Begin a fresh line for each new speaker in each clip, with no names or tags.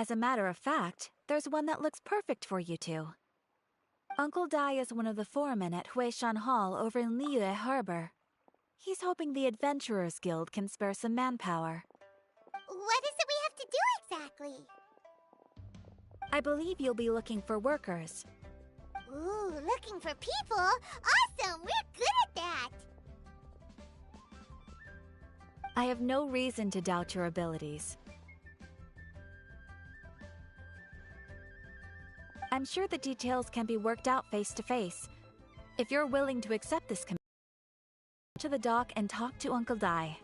As a matter of fact, there's one that looks perfect for you two. Uncle Dai is one of the foremen at Huishan Hall over in Liyue Harbor. He's hoping the Adventurers Guild can spare some manpower.
What is it we have to do exactly?
I believe you'll be looking for workers.
Ooh, looking for people? Awesome! We're good at that!
I have no reason to doubt your abilities. I'm sure the details can be worked out face to face. If you're willing to accept this commitment, go to the dock and talk to Uncle Dai.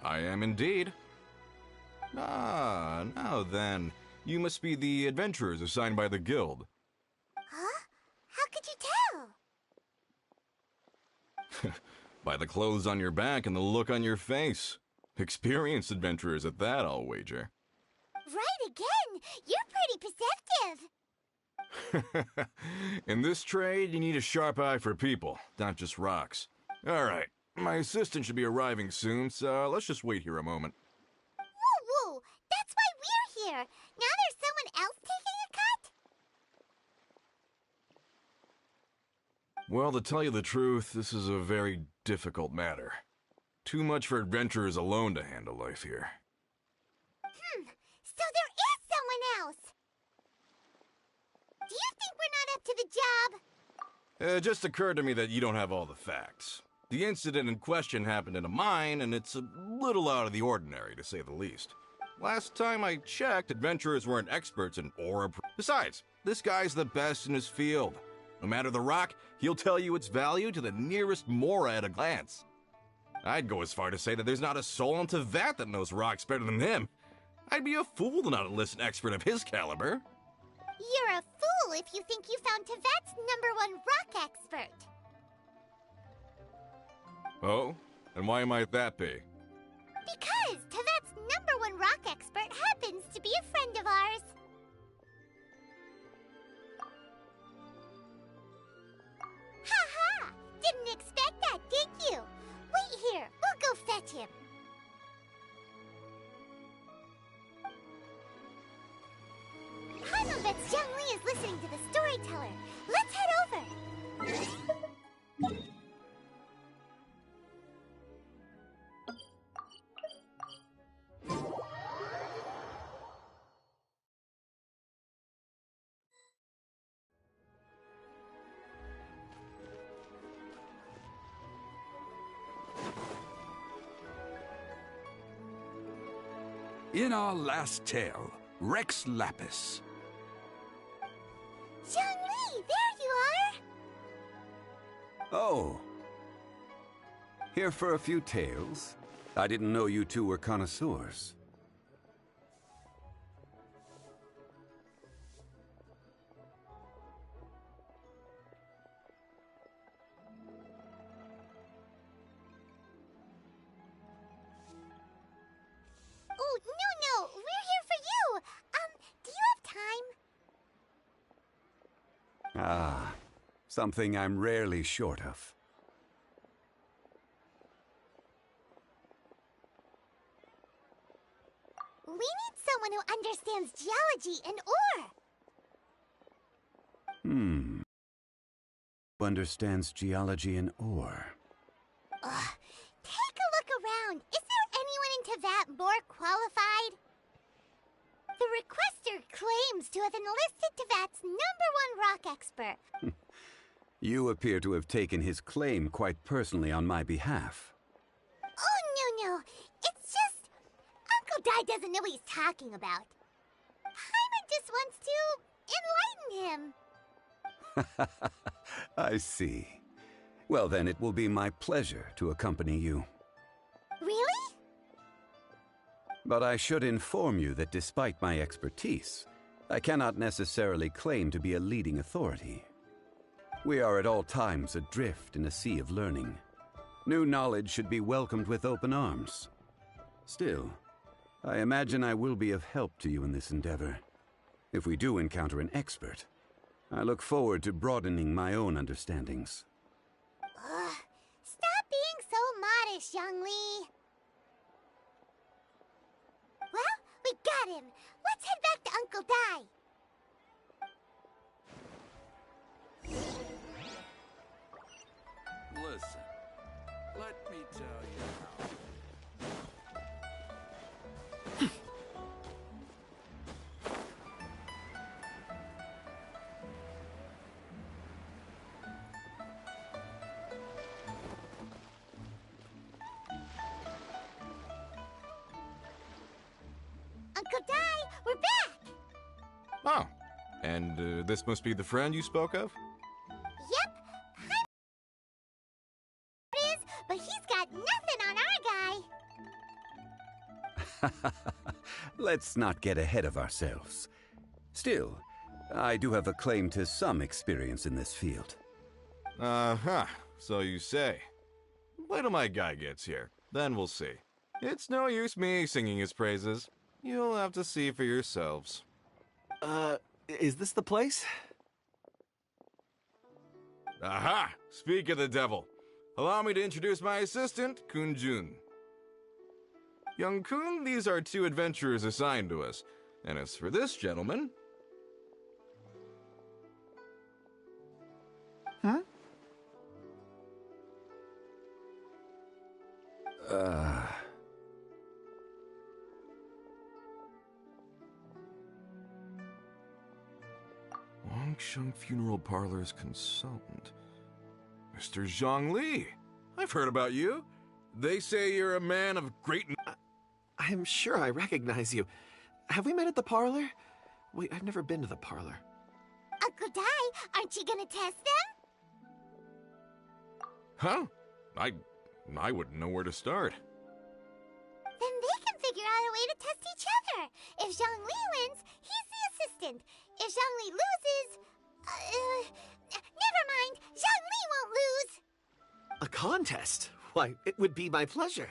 I am indeed. Ah, now then. You must be the adventurers assigned by the guild.
Huh? How could you tell?
By the clothes on your back and the look on your face. Experienced adventurers at that, I'll wager.
Right again! You're pretty perceptive!
In this trade, you need a sharp eye for people, not just rocks. Alright, my assistant should be arriving soon, so let's just wait here a moment.
Woo woo! That's why we're here! Now there's someone else taking a cut?
Well, to tell you the truth, this is a very difficult matter. Too much for adventurers alone to handle life here.
So there is someone else! Do you think we're not up to the job?
It just occurred to me that you don't have all the facts. The incident in question happened in a mine, and it's a little out of the ordinary, to say the least. Last time I checked, adventurers weren't experts in ore. Besides, this guy's the best in his field. No matter the rock, he'll tell you its value to the nearest mora at a glance. I'd go as far to say that there's not a soul on Tevat that knows rocks better than him. I'd be a fool to not enlist an expert of his caliber.
You're a fool if you think you found Tevat's #1 rock expert.
Oh? And why might that be?
Because Tevat's #1 rock expert happens to be a friend of ours. Ha-ha! Didn't expect that, did you? Wait here, we'll go fetch him. Hanobet's Young Lee is listening to the storyteller. Let's head over.
In our last tale, Rex Lapis.
Young Lee, there you are!
Oh. Here for a few tales? I didn't know you two were connoisseurs.
Oh, no, we're here for you! Do you have time?
Ah, something I'm rarely short of.
We need someone who understands geology and ore.
Who understands geology and ore?
Ugh. Take a look around. Is there anyone in Tevat more qualified? The requester claims to have enlisted Tevat's #1 rock expert.
You appear to have taken his claim quite personally on my behalf.
Oh, no. It's just... Uncle Dai doesn't know what he's talking about. Paimon just wants to enlighten him.
I see. Well, then it will be my pleasure to accompany you.
Really?
But I should inform you that despite my expertise, I cannot necessarily claim to be a leading authority. We are at all times adrift in a sea of learning. New knowledge should be welcomed with open arms. Still, I imagine I will be of help to you in this endeavor. If we do encounter an expert, I look forward to broadening my own understandings.
Ugh, stop being so modest, Young Lee. Well, we got him. Let's head back to Uncle Dai.
Listen, let me tell you
Uncle Dai, we're back!
Oh, and this must be the friend you spoke of?
Yep, is, but he's got nothing on our guy.
Let's not get ahead of ourselves. Still, I do have a claim to some experience in this field.
Uh-huh, so you say. Wait till my guy gets here, then we'll see. It's no use me singing his praises. You'll have to see for yourselves.
Is this the place?
Aha! Speak of the devil. Allow me to introduce my assistant, Kun-jun. Young Kun, these are 2 adventurers assigned to us. And as for this gentleman...
Huh?
Longsheng Funeral Parlor's consultant. Mr. Zhang Li. I've heard about you. They say you're a man of great...
I'm sure I recognize you. Have we met at the parlor? Wait, I've never been to the parlor.
Uncle Dai, aren't you gonna test them?
Huh? I wouldn't know where to start.
Then they can figure out a way to test each other. If Zhang Li wins, he's the assistant. If Zhang Li loses... never mind. Zhang Li won't lose.
A contest? Why, it would be my pleasure.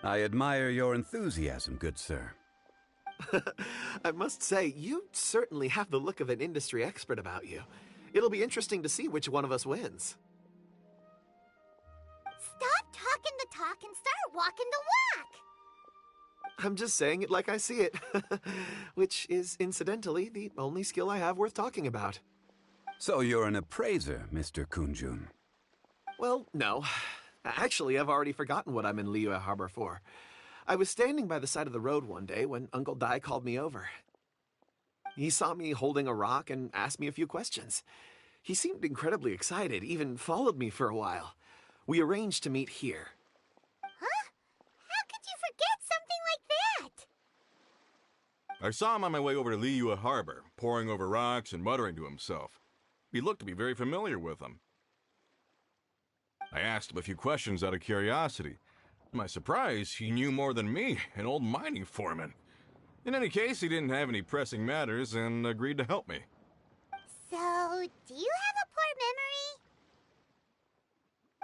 I admire your enthusiasm, good sir.
I must say, you certainly have the look of an industry expert about you. It'll be interesting to see which one of us wins.
Stop talking the talk and start walking the walk.
I'm just saying it like I see it, which is, incidentally, the only skill I have worth talking about.
So you're an appraiser, Mr. Kun-jun.
Well, no. Actually, I've already forgotten what I'm in Liyue Harbor for. I was standing by the side of the road one day when Uncle Dai called me over. He saw me holding a rock and asked me a few questions. He seemed incredibly excited, even followed me for a while. We arranged to meet here.
Huh? How could you forget something like that?
I saw him on my way over to Liyue Harbor, poring over rocks and muttering to himself. He looked to be very familiar with them. I asked him a few questions out of curiosity. To my surprise, he knew more than me, an old mining foreman. In any case, he didn't have any pressing matters and agreed to help me.
So, do you have a poor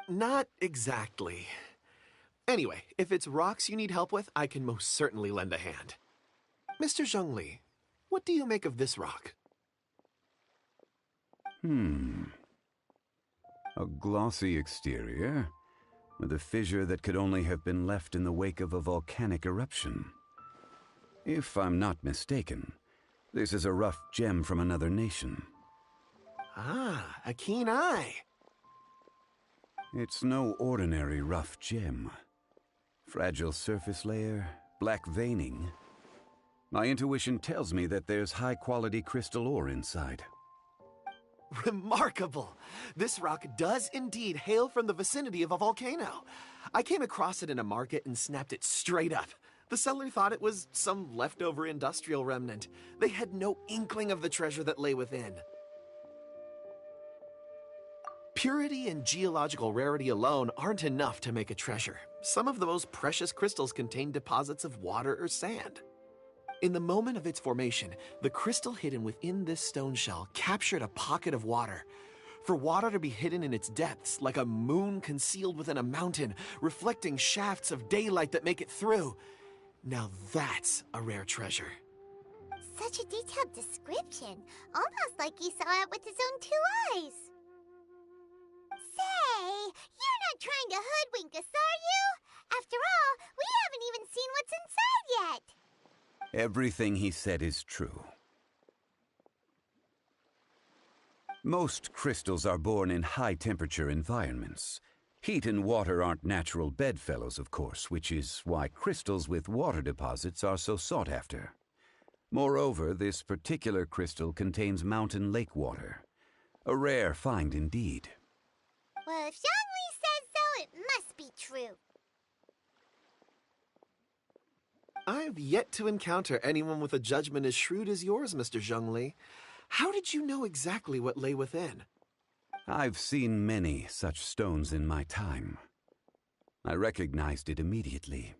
memory?
Not exactly. Anyway, if it's rocks you need help with, I can most certainly lend a hand. Mr. Zhongli, what do you make of this rock?
A glossy exterior, with a fissure that could only have been left in the wake of a volcanic eruption. If I'm not mistaken, this is a rough gem from another nation.
Ah, a keen eye.
It's no ordinary rough gem. Fragile surface layer, black veining. My intuition tells me that there's high-quality crystal ore inside.
Remarkable! This rock does indeed hail from the vicinity of a volcano. I came across it in a market and snapped it straight up. The seller thought it was some leftover industrial remnant. They had no inkling of the treasure that lay within. Purity and geological rarity alone aren't enough to make a treasure. Some of the most precious crystals contain deposits of water or sand. In the moment of its formation, the crystal hidden within this stone shell captured a pocket of water. For water to be hidden in its depths, like a moon concealed within a mountain, reflecting shafts of daylight that make it through. Now that's a rare treasure.
Such a detailed description, almost like he saw it with his own 2 eyes. Say, you're not trying to hoodwink us, are you? After all, we haven't even seen what's inside yet.
Everything he said is true. Most crystals are born in high-temperature environments. Heat and water aren't natural bedfellows, of course, which is why crystals with water deposits are so sought after. Moreover, this particular crystal contains mountain lake water. A rare find indeed.
Well, if Zhongli says so, it must be true.
I've yet to encounter anyone with a judgment as shrewd as yours, Mr. Zhongli. How did you know exactly what lay within?
I've seen many such stones in my time. I recognized it immediately.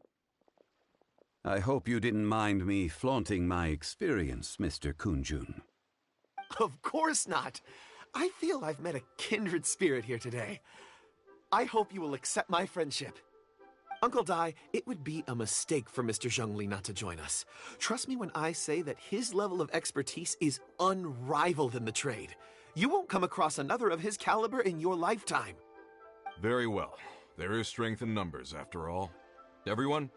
I hope you didn't mind me flaunting my experience, Mr. Kunjun.
Of course not. I feel I've met a kindred spirit here today. I hope you will accept my friendship. Uncle Dai, it would be a mistake for Mr. Zhongli not to join us. Trust me when I say that his level of expertise is unrivaled in the trade. You won't come across another of his caliber in your lifetime.
Very well. There is strength in numbers, after all. Everyone?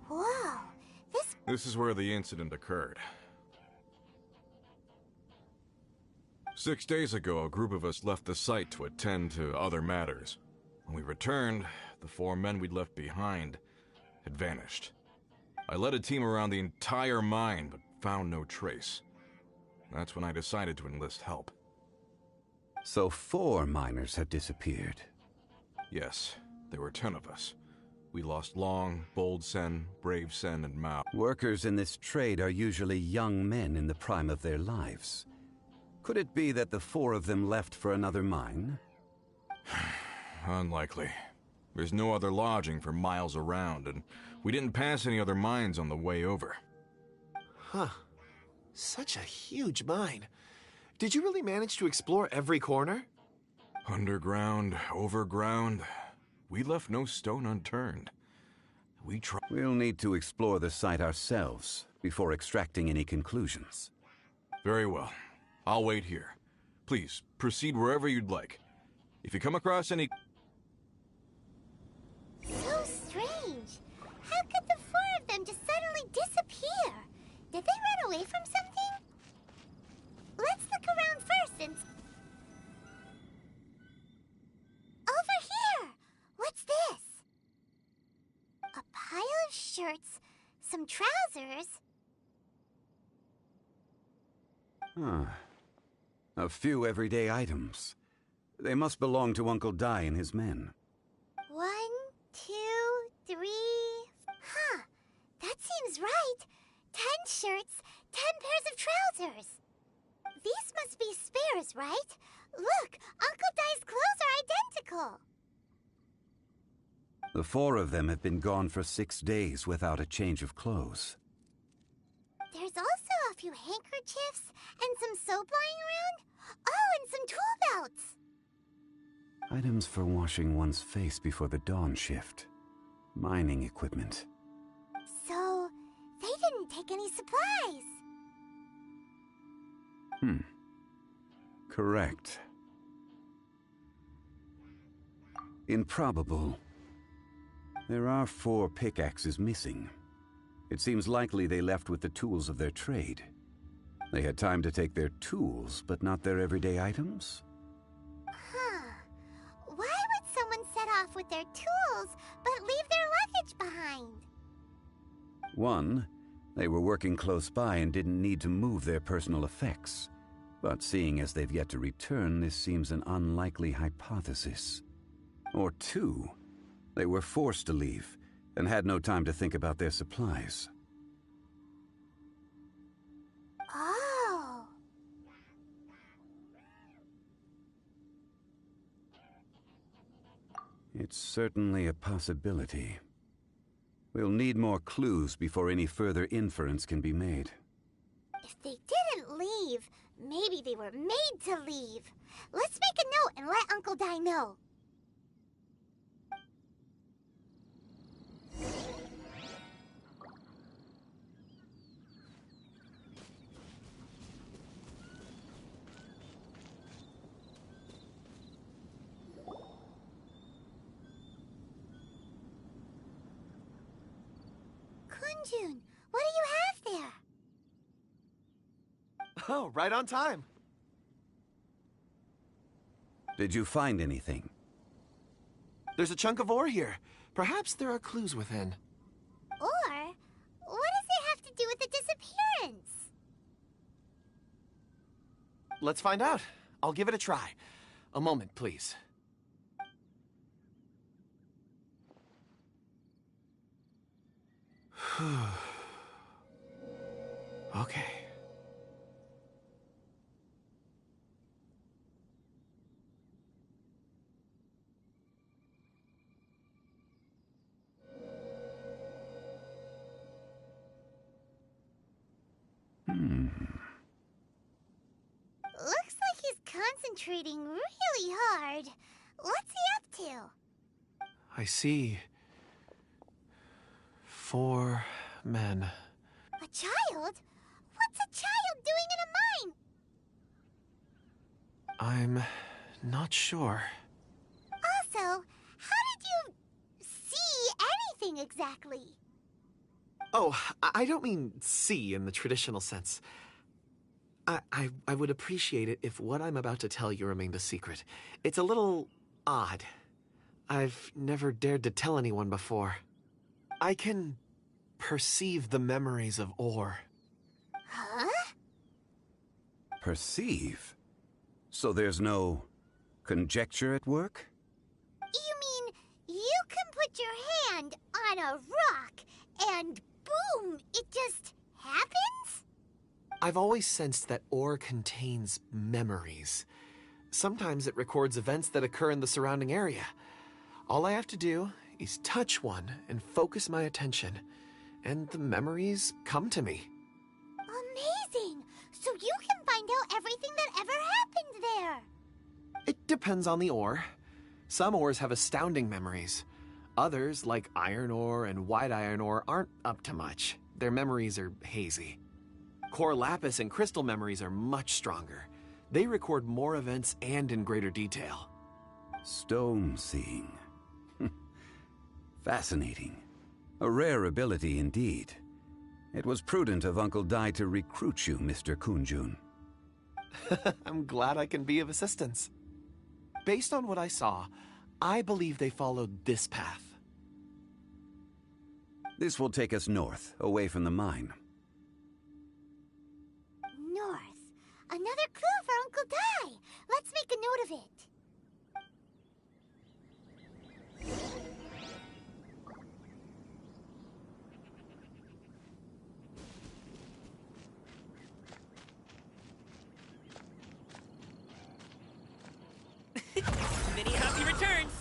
Whoa,
This is where the incident occurred. 6 days ago, a group of us left the site to attend to other matters. When we returned, the 4 men we'd left behind had vanished. I led a team around the entire mine, but found no trace. That's when I decided to enlist help.
So 4 miners have disappeared.
Yes, there were 10 of us. We lost Long, Bold Sen, Brave Sen, and Mao.
Workers in this trade are usually young men in the prime of their lives. Could it be that the 4 of them left for another mine?
Unlikely. There's no other lodging for miles around, and we didn't pass any other mines on the way over.
Huh. Such a huge mine. Did you really manage to explore every corner?
Underground, overground. We left no stone unturned.
We'll need to explore the site ourselves before extracting any conclusions.
Very well. I'll wait here. Please, proceed wherever you'd like. If you come across any...
so strange. How could the 4 of them just suddenly disappear? Did they run away from something? Let's look around first and... Over here! What's this? A pile of shirts, some trousers...
Ah, a few everyday items. They must belong to Uncle Dai and his men.
1, 2, 3... Huh, that seems right. 10 shirts, 10 pairs of trousers. These must be spares, right? Look, Uncle Dai's clothes are identical.
The 4 of them have been gone for 6 days without a change of clothes.
There's also a few handkerchiefs and some soap lying around. Oh, and some tool belts.
Items for washing one's face before the dawn shift. Mining equipment.
So, they didn't take any supplies.
Correct. Improbable. There are 4 pickaxes missing. It seems likely they left with the tools of their trade. They had time to take their tools, but not their everyday items?
Huh. Why would someone set off with their tools, but leave their luggage behind?
1, they were working close by and didn't need to move their personal effects. But seeing as they've yet to return, this seems an unlikely hypothesis. Or 2, they were forced to leave and had no time to think about their supplies.
Oh.
It's certainly a possibility. We'll need more clues before any further inference can be made.
If they didn't leave, maybe they were made to leave. Let's make a note and let Uncle Dai know. Kunjun, what do you have there?
Oh, right on time.
Did you find anything?
There's a chunk of ore here. Perhaps there are clues within.
Or, what does it have to do with the disappearance?
Let's find out. I'll give it a try. A moment, please. Okay.
Looks like he's concentrating really hard. What's he up to?
I see 4 men.
A child? What's a child doing in a mine?
I'm not sure.
Also, how did you see anything exactly?
Oh, I don't mean see in the traditional sense. I would appreciate it if what I'm about to tell you remained a secret. It's a little odd. I've never dared to tell anyone before. I can perceive the memories of ore.
Huh?
Perceive? So there's no conjecture at work?
You mean you can put your hand on a rock and boom, it just happens?
I've always sensed that ore contains memories. Sometimes it records events that occur in the surrounding area. All I have to do is touch one and focus my attention, and the memories come to me.
Amazing! So you can find out everything that ever happened there.
It depends on the ore. Some ores have astounding memories. Others, like iron ore and white iron ore, aren't up to much. Their memories are hazy. Core lapis and crystal memories are much stronger. They record more events and in greater detail.
Stone seeing. Fascinating. A rare ability indeed. It was prudent of Uncle Dai to recruit you, Mr. Kunjun.
I'm glad I can be of assistance. Based on what I saw, I believe they followed this path.
This will take us north, away from the mine.
North. Another clue for Uncle Dai. Let's make a note of it.
Many happy returns!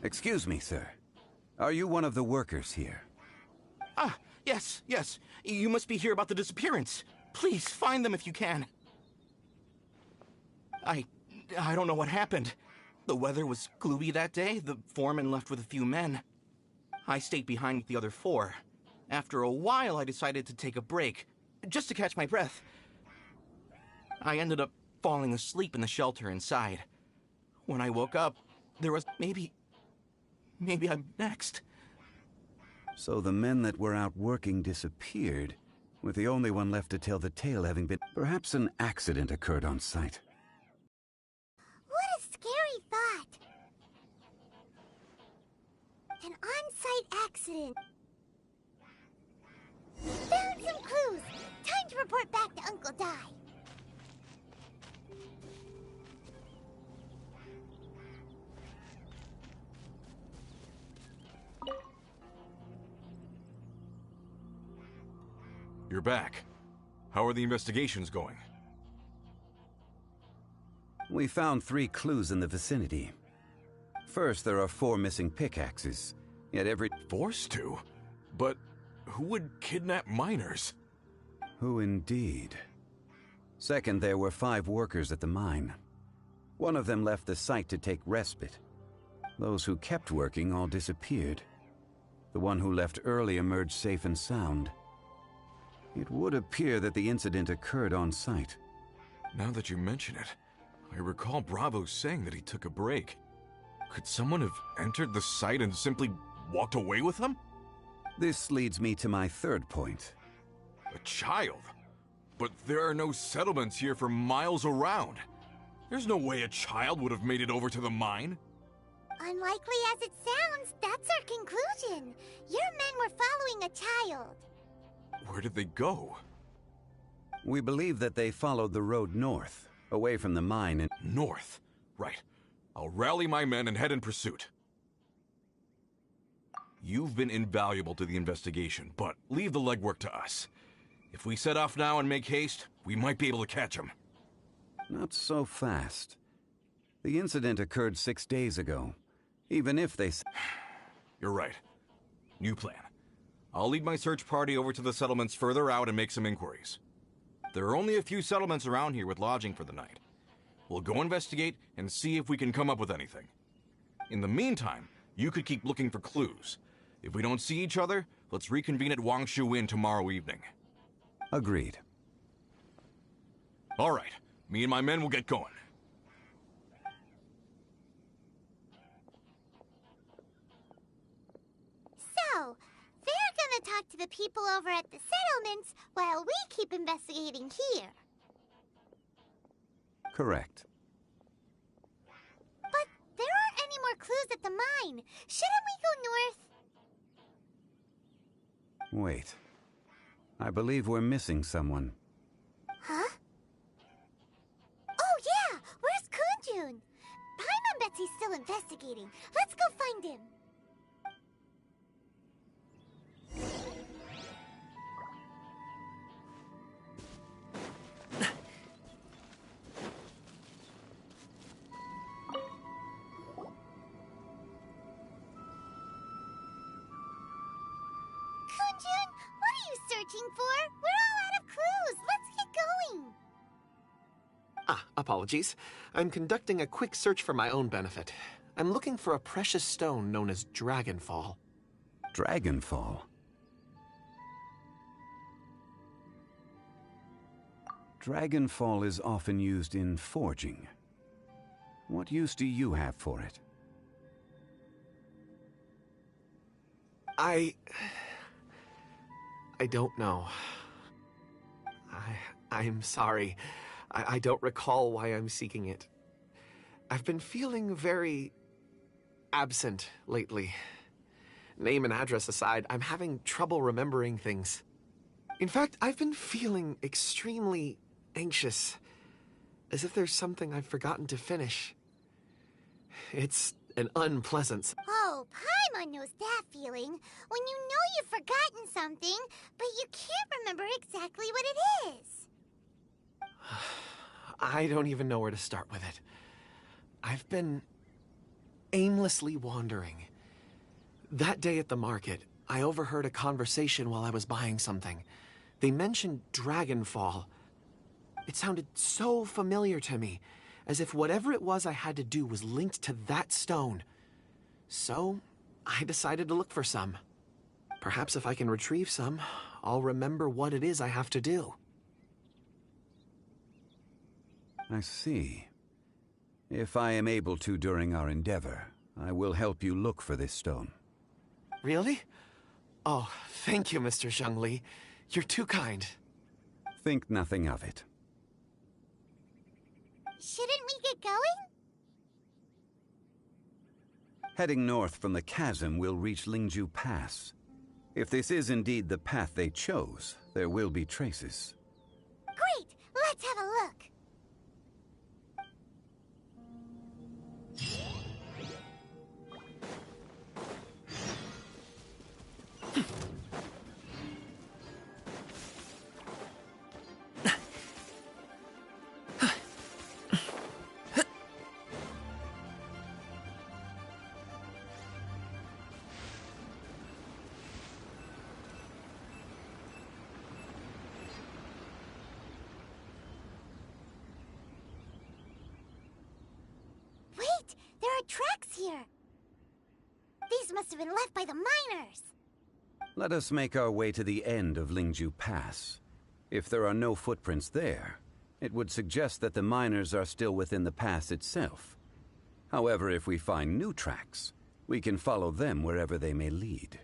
Excuse me, sir. Are you one of the workers here?
Ah, yes. You must be here about the disappearance. Please, find them if you can. I don't know what happened. The weather was gloomy that day. The foreman left with a few men. I stayed behind with the other 4. After a while, I decided to take a break, just to catch my breath. I ended up falling asleep in the shelter inside. When I woke up, there was maybe I'm next.
So the men that were out working disappeared, with the only one left to tell the tale having been... Perhaps an accident occurred on site.
What a scary thought. An on-site accident. Found some clues. Time to report back to Uncle Dai.
You're back. How are the investigations going?
We found 3 clues in the vicinity. First, there are 4 missing pickaxes, yet every...
Forced to? But who would kidnap miners?
Who indeed? Second, there were 5 workers at the mine. One of them left the site to take respite. Those who kept working all disappeared. The one who left early emerged safe and sound. It would appear that the incident occurred on site.
Now that you mention it, I recall Bravo saying that he took a break. Could someone have entered the site and simply walked away with them?
This leads me to my third point.
A child? But there are no settlements here for miles around. There's no way a child would have made it over to the mine.
Unlikely as it sounds, that's our conclusion. Your men were following a child.
Where did they go?
We believe that they followed the road north, away from the mine and...
North. Right. I'll rally my men and head in pursuit. You've been invaluable to the investigation, but leave the legwork to us. If we set off now and make haste, we might be able to catch them.
Not so fast. The incident occurred 6 days ago. Even if they...
You're right. New plan. I'll lead my search party over to the settlements further out and make some inquiries. There are only a few settlements around here with lodging for the night. We'll go investigate and see if we can come up with anything. In the meantime, you could keep looking for clues. If we don't see each other, let's reconvene at Wangshu Inn tomorrow evening.
Agreed.
All right. Me and my men will get going.
So, they're gonna talk to the people over at the settlements while we keep investigating here.
Correct.
But there aren't any more clues at the mine. Shouldn't we go north?
Wait. I believe we're missing someone.
Huh? Oh yeah! Where's Kunjun? Paimon bets he's still investigating. Let's go find him. Kunjun, what are you searching for? We're all out of clues. Let's get going.
Apologies. I'm conducting a quick search for my own benefit. I'm looking for a precious stone known as Dragonfall.
Dragonfall? Dragonfall is often used in forging. What use do you have for it?
I don't know. I'm sorry. I don't recall why I'm seeking it. I've been feeling very absent lately. Name and address aside, I'm having trouble remembering things. In fact, I've been feeling extremely anxious, as if there's something I've forgotten to finish. It's an unpleasant...
Oh, Paimon knows that feeling. When you know you've forgotten something, but you can't remember exactly what it is.
I don't even know where to start with it. I've been aimlessly wandering. That day at the market, I overheard a conversation while I was buying something. They mentioned Dragonfall. It sounded so familiar to me, as if whatever it was I had to do was linked to that stone. So, I decided to look for some. Perhaps if I can retrieve some, I'll remember what it is I have to do.
I see. If I am able to during our endeavor, I will help you look for this stone.
Really? Oh, thank you, Mr. Zhongli. You're too kind.
Think nothing of it.
Shouldn't we get going?
Heading north from the chasm, we'll reach Lingju Pass. If this is indeed the path they chose, there will be traces.
Great! Let's have a look. Wait! There are tracks here! These must have been left by the miners!
Let us make our way to the end of Lingju Pass. If there are no footprints there, it would suggest that the miners are still within the pass itself. However, if we find new tracks, we can follow them wherever they may lead.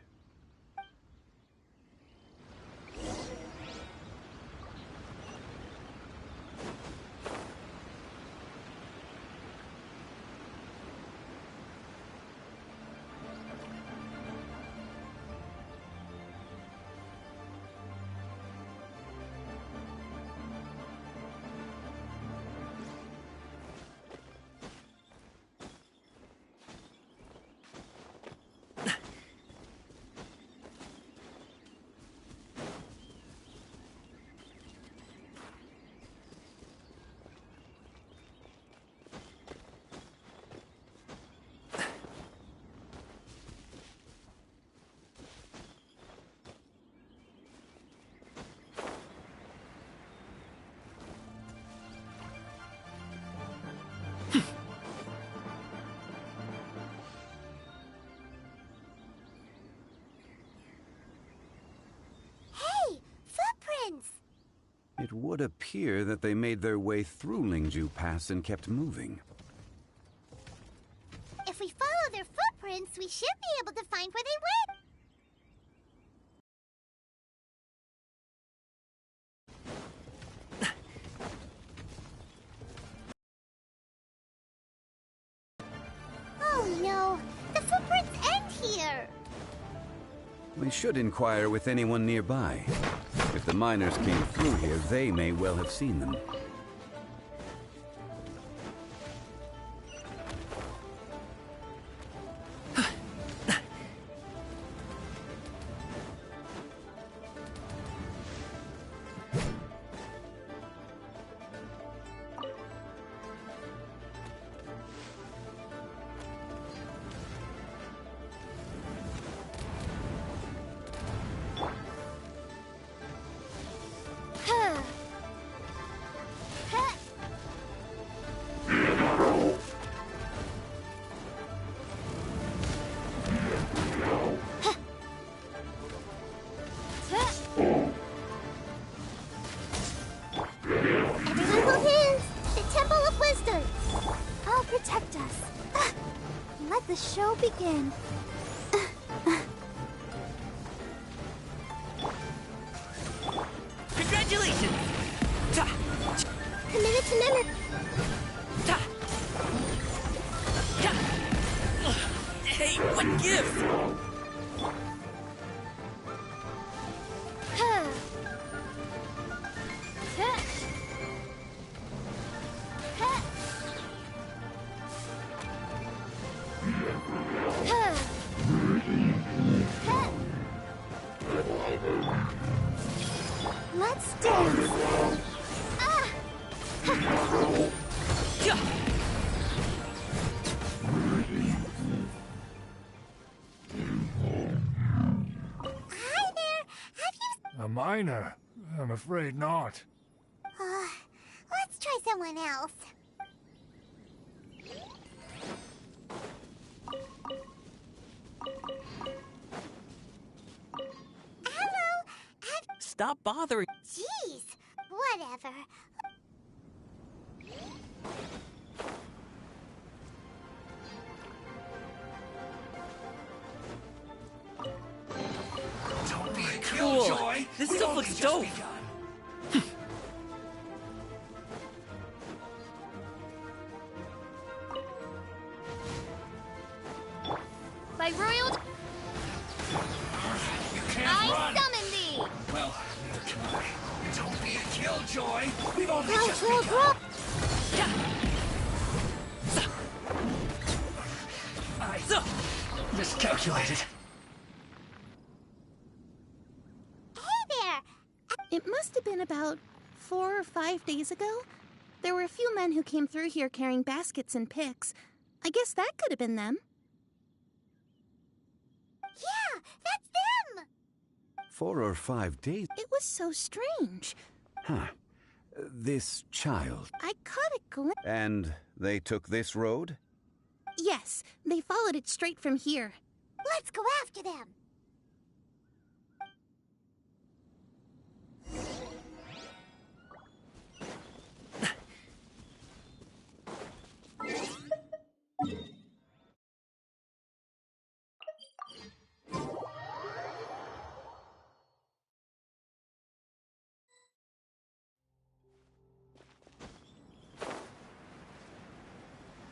It would appear that they made their way through Lingju Pass and kept moving.
If we follow their footprints, we should be able to find where they went. Oh no! The footprints end here!
We should inquire with anyone nearby. If the miners came through here, they may well have seen them.
The show begin.
Congratulations!
Committed to memory.
Hey, what gives?
miner? I'm afraid not.
Let's try someone else. Hello?
Stop bothering.
Jeez. Whatever.
Don't be a
Cool.
killjoy!
This
We've
stuff
only
looks
just
dope.
begun.
By royal...
You can't
I
run!
summon thee!
Well, neither can I. Don't be a killjoy! We've only
Go
just
to a
begun.
group!
I miscalculated.
Hey there!
It must have been about 4 or 5 days ago. There were a few men who came through here carrying baskets and picks. I guess that could have been them.
Yeah, that's them!
4 or 5 days.
It was so strange.
Huh. This child.
I caught a glimpse.
And they took this road?
Yes, they followed it straight from here.
Let's go after them!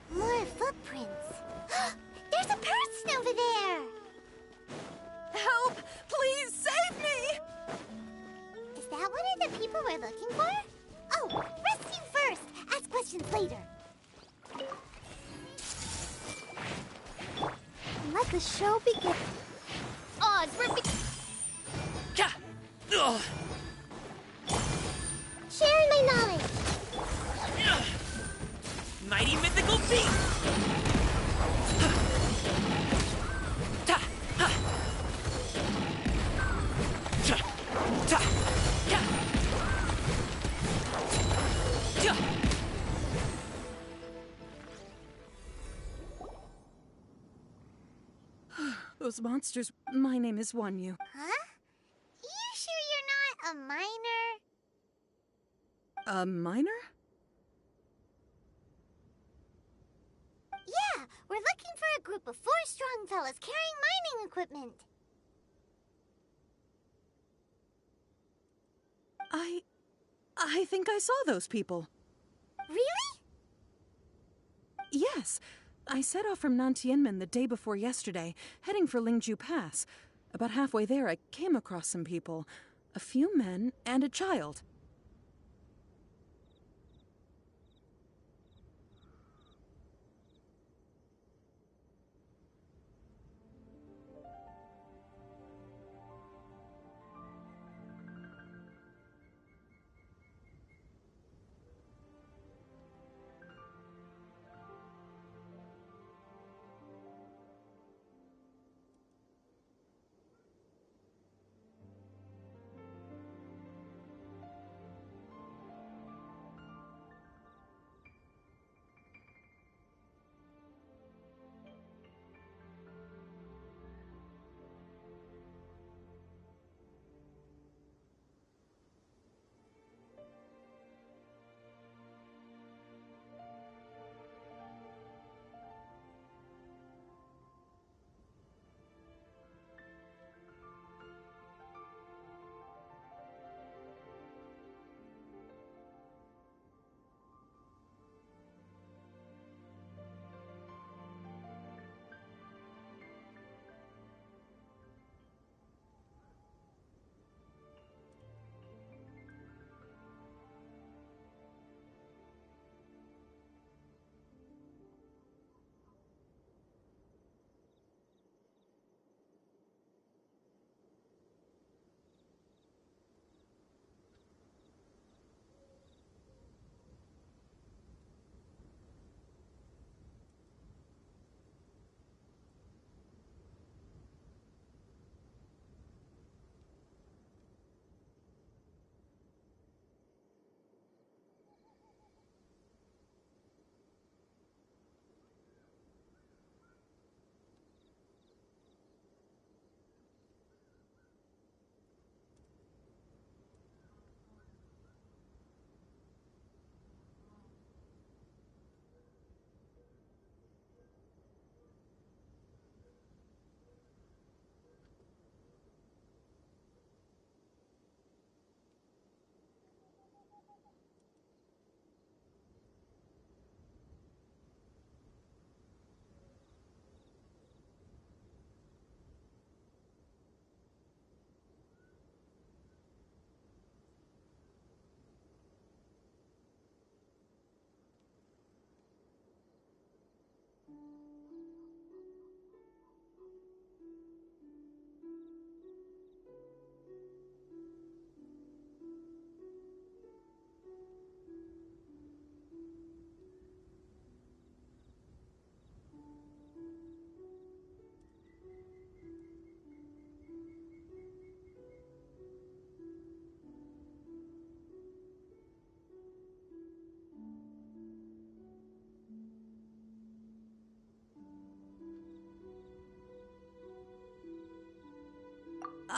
More footprints. There's a person over there!
Help! Please save me!
Is that one of the people we're looking for? Oh, rescue first! Ask questions later. Let the show begin. Odds were sharing my knowledge.
Mighty mythical beast! Ta! Ha! Ta! Ta! Ya! Ya!
Those monsters. My name is Wanyu.
Huh? You sure you're not a miner?
A miner?
Yeah, we're looking for a group of 4 strong fellas carrying mining equipment.
I think I saw those people.
Really?
Yes. I set off from Nantianmen the day before yesterday, heading for Lingju Pass. About halfway there, I came across some people. A few men and a child.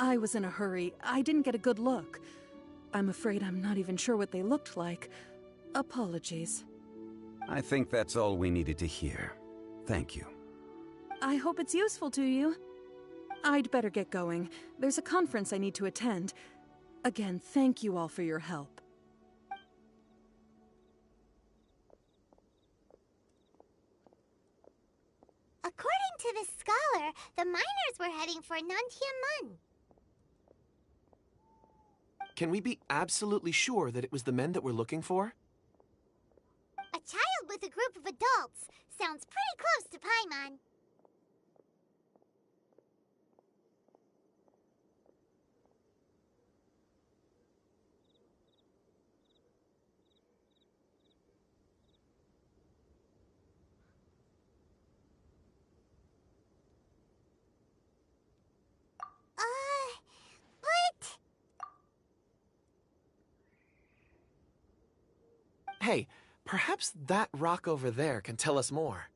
I was in a hurry. I didn't get a good look. I'm afraid I'm not even sure what they looked like. Apologies.
I think that's all we needed to hear. Thank you.
I hope it's useful to you. I'd better get going. There's a conference I need to attend. Again, thank you all for your help.
According to the scholar, the miners were heading for Nantian.
Can we be absolutely sure that it was the men that we're looking for?
A child with a group of adults sounds pretty close to Paimon. But...
Hey, perhaps that rock over there can tell us more.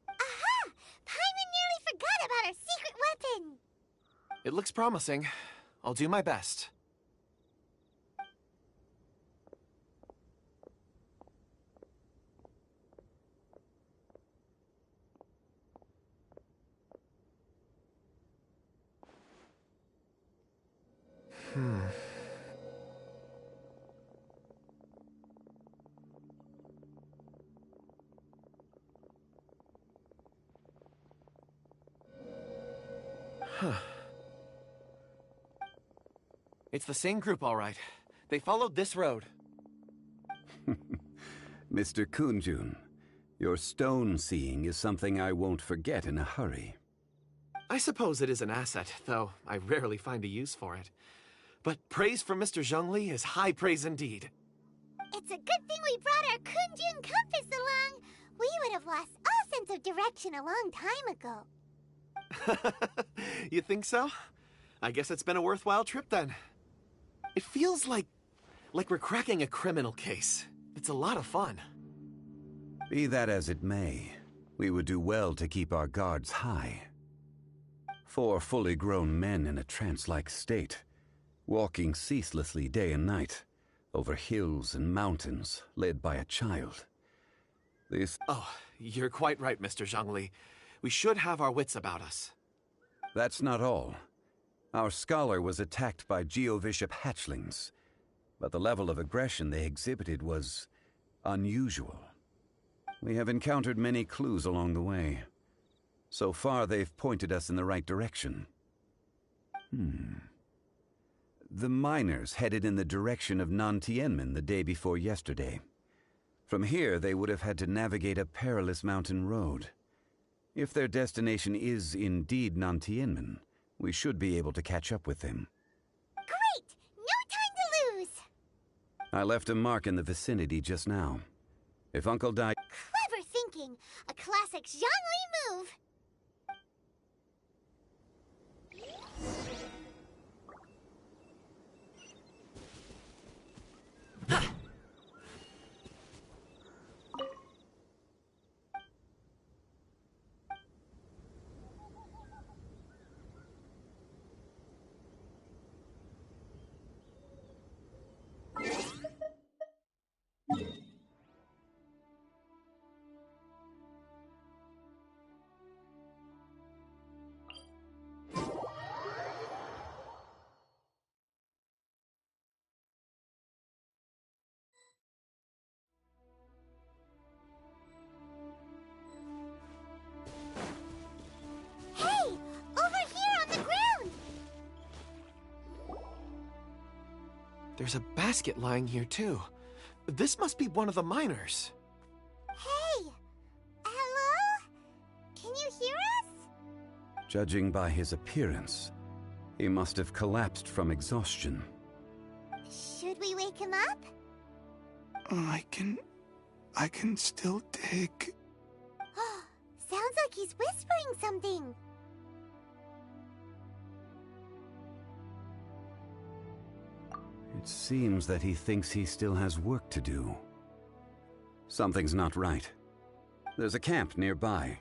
Aha! Paimon nearly forgot about our secret weapon!
It looks promising. I'll do my best. It's the same group, all right. They followed this road.
Mr. Kunjun, your stone seeing is something I won't forget in a hurry.
I suppose it is an asset, though I rarely find a use for it. But praise from Mr. Zhongli is high praise indeed.
It's a good thing we brought our Kunjun compass along. We would have lost all sense of direction a long time ago.
You think so? I guess it's been a worthwhile trip then. It feels like we're cracking a criminal case. It's a lot of fun.
Be that as it may, we would do well to keep our guards high. 4 fully grown men in a trance-like state, walking ceaselessly day and night, over hills and mountains, led by a child. This...
Oh, you're quite right, Mr. Zhongli. We should have our wits about us.
That's not all. Our scholar was attacked by Geovishap hatchlings, but the level of aggression they exhibited was unusual. We have encountered many clues along the way. So far, they've pointed us in the right direction. The miners headed in the direction of Nantianmen the day before yesterday. From here, they would have had to navigate a perilous mountain road. If their destination is indeed Nantianmen, we should be able to catch up with them.
Great! No time to lose!
I left a mark in the vicinity just now. If Uncle Dai...
Clever thinking! A classic Zhongli move!
There's a basket lying here, too. This must be one of the miners.
Hey! Hello? Can you hear us?
Judging by his appearance, he must have collapsed from exhaustion.
Should we wake him up?
I can still dig.
Sounds like he's whispering something.
It seems that he thinks he still has work to do. Something's not right. There's a camp nearby.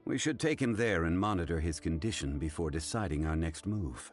We should take him there and monitor his condition before deciding our next move.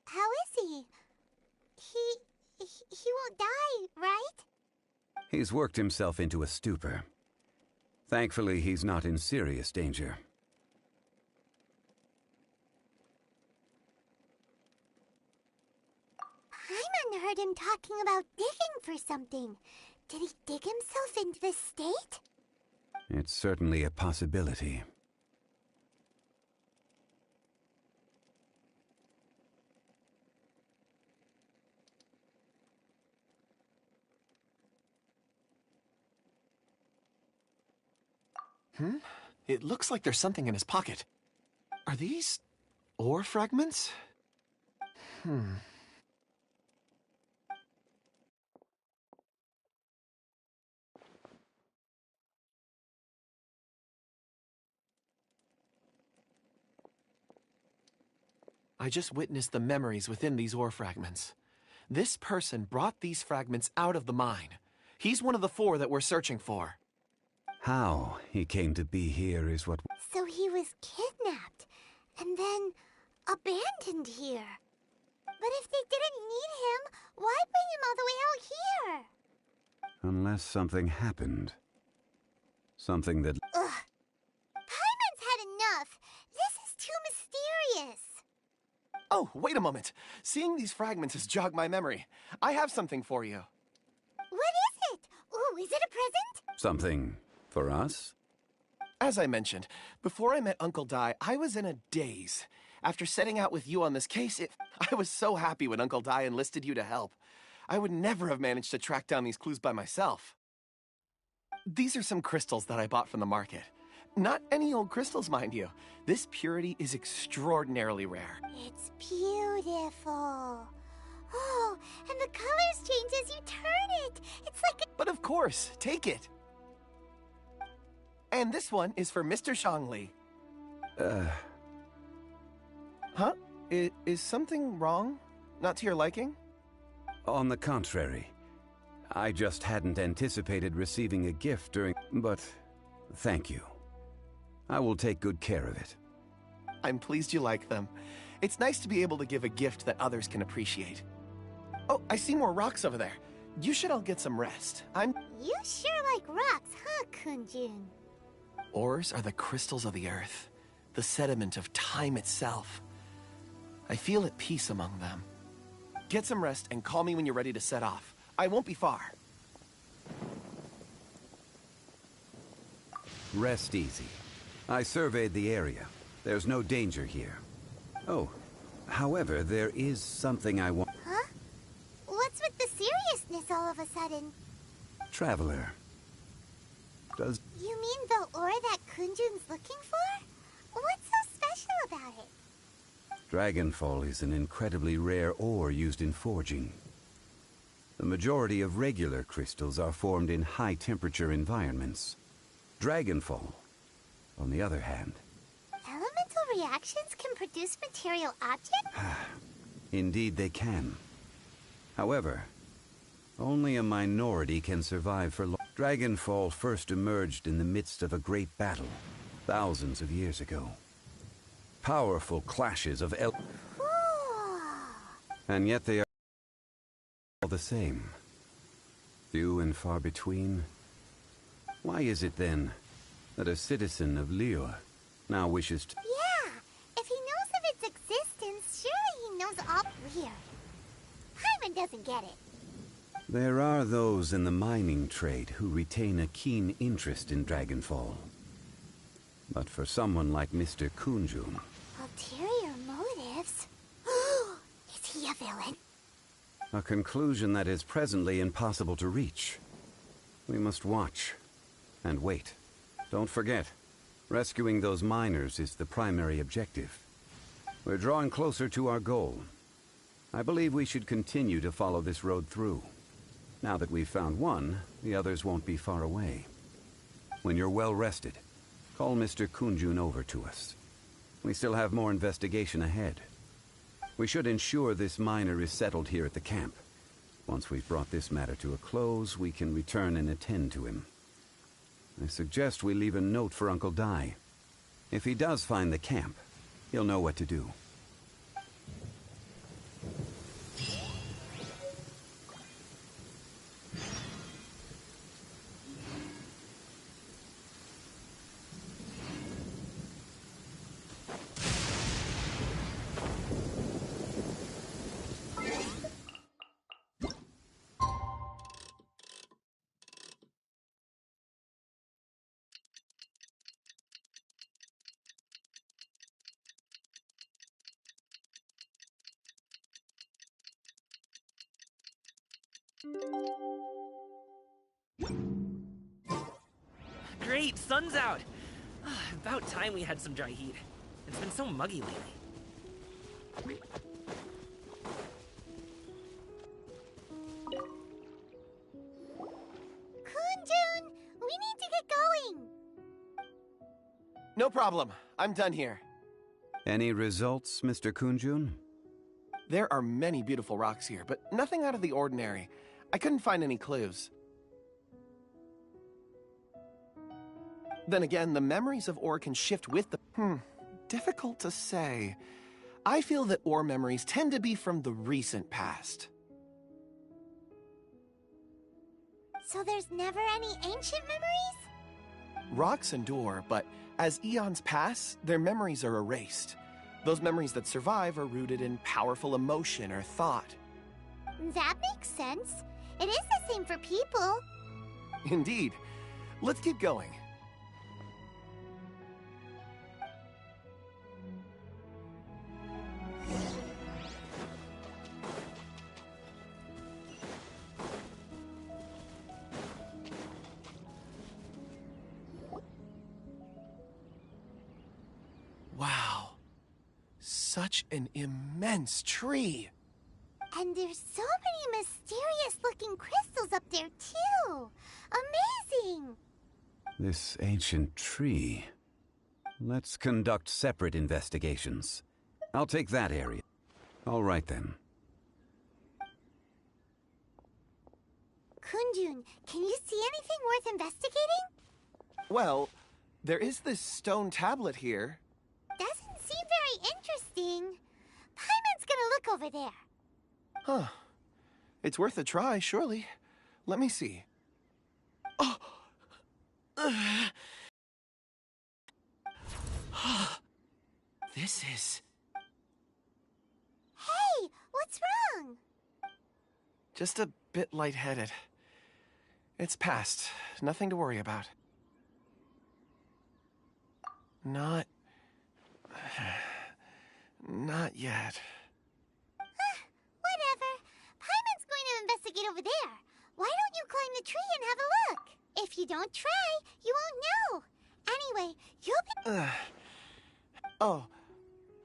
How is he? He won't die, right?
He's worked himself into a stupor. Thankfully, he's not in serious danger.
Paimon heard him talking about digging for something. Did he dig himself into this state?
It's certainly a possibility.
It looks like there's something in his pocket. Are these ore fragments? I just witnessed the memories within these ore fragments. This person brought these fragments out of the mine. He's one of the 4 that we're searching for.
How he came to be here is what...
So he was kidnapped, and then abandoned here. But if they didn't need him, why bring him all the way out here?
Unless something happened. Something that...
Ugh. Paimon's had enough. This is too mysterious.
Oh, wait a moment. Seeing these fragments has jogged my memory. I have something for you.
What is it? Ooh, is it a present?
Something for us?
As I mentioned, before I met Uncle Dai, I was in a daze. After setting out with you on this case, I was so happy when Uncle Dai enlisted you to help. I would never have managed to track down these clues by myself. These are some crystals that I bought from the market. Not any old crystals, mind you. This purity is extraordinarily rare.
It's beautiful. Oh, and the colors change as you turn it. It's like a...
But of course, take it. And this one is for Mr. Shangli. Huh? Is something wrong? Not to your liking?
On the contrary. I just hadn't anticipated receiving a gift during... But thank you. I will take good care of it.
I'm pleased you like them. It's nice to be able to give a gift that others can appreciate. Oh, I see more rocks over there. You should all get some rest.
You sure like rocks, huh, Kunjun?
Ores are the crystals of the earth, the sediment of time itself. I feel at peace among them. Get some rest and call me when you're ready to set off. I won't be far.
Rest easy. I surveyed the area. There's no danger here. Oh, however, there is something I want...
Huh? What's with the seriousness all of a sudden?
Traveler. Does...
You mean the ore that Kunjun's looking for? What's so special about it?
Dragonfall is an incredibly rare ore used in forging. The majority of regular crystals are formed in high-temperature environments. Dragonfall, on the other hand...
Elemental reactions can produce material objects?
Indeed they can. However, only a minority can survive for long. Dragonfall first emerged in the midst of a great battle, thousands of years ago. Powerful clashes of and yet they are all the same. Few and far between. Why is it then that a citizen of Liyue now wishes to...
Yeah, if he knows of its existence, surely he knows all... Weird. Paimon doesn't get it.
There are those in the mining trade who retain a keen interest in Dragonfall. But for someone like Mr. Kunjun...
Ulterior motives? Is he a villain?
A conclusion that is presently impossible to reach. We must watch and wait. Don't forget, rescuing those miners is the primary objective. We're drawing closer to our goal. I believe we should continue to follow this road through. Now that we've found one, the others won't be far away. When you're well rested, call Mr. Kunjun over to us. We still have more investigation ahead. We should ensure this miner is settled here at the camp. Once we've brought this matter to a close, we can return and attend to him. I suggest we leave a note for Uncle Dai. If he does find the camp, he'll know what to do.
Great, sun's out. About time we had some dry heat. It's been so muggy lately.
Kunjun, we need to get going.
No problem. I'm done here.
Any results, Mr. Kunjun?
There are many beautiful rocks here, but nothing out of the ordinary. I couldn't find any clues. Then again, the memories of ore can shift with the... difficult to say. I feel that ore memories tend to be from the recent past.
So there's never any ancient memories?
Rocks endure, but as eons pass, their memories are erased. Those memories that survive are rooted in powerful emotion or thought.
That makes sense. It is the same for people.
Indeed. Let's keep going. Wow. Such an immense tree.
And there's so many mysterious-looking crystals up there, too. Amazing!
This ancient tree. Let's conduct separate investigations. I'll take that area. All right, then.
Kunjun, can you see anything worth investigating?
Well, there is this stone tablet here.
Doesn't seem very interesting. Paimon's gonna look over there.
Huh. It's worth a try, surely. Let me see. Oh! This is...
Hey, what's wrong?
just a bit lightheaded. It's past. Nothing to worry about. Not yet.
Whatever. Paimon's going to investigate over there. Why don't you climb the tree and have a look? If you don't try, you won't know. Anyway, you'll be...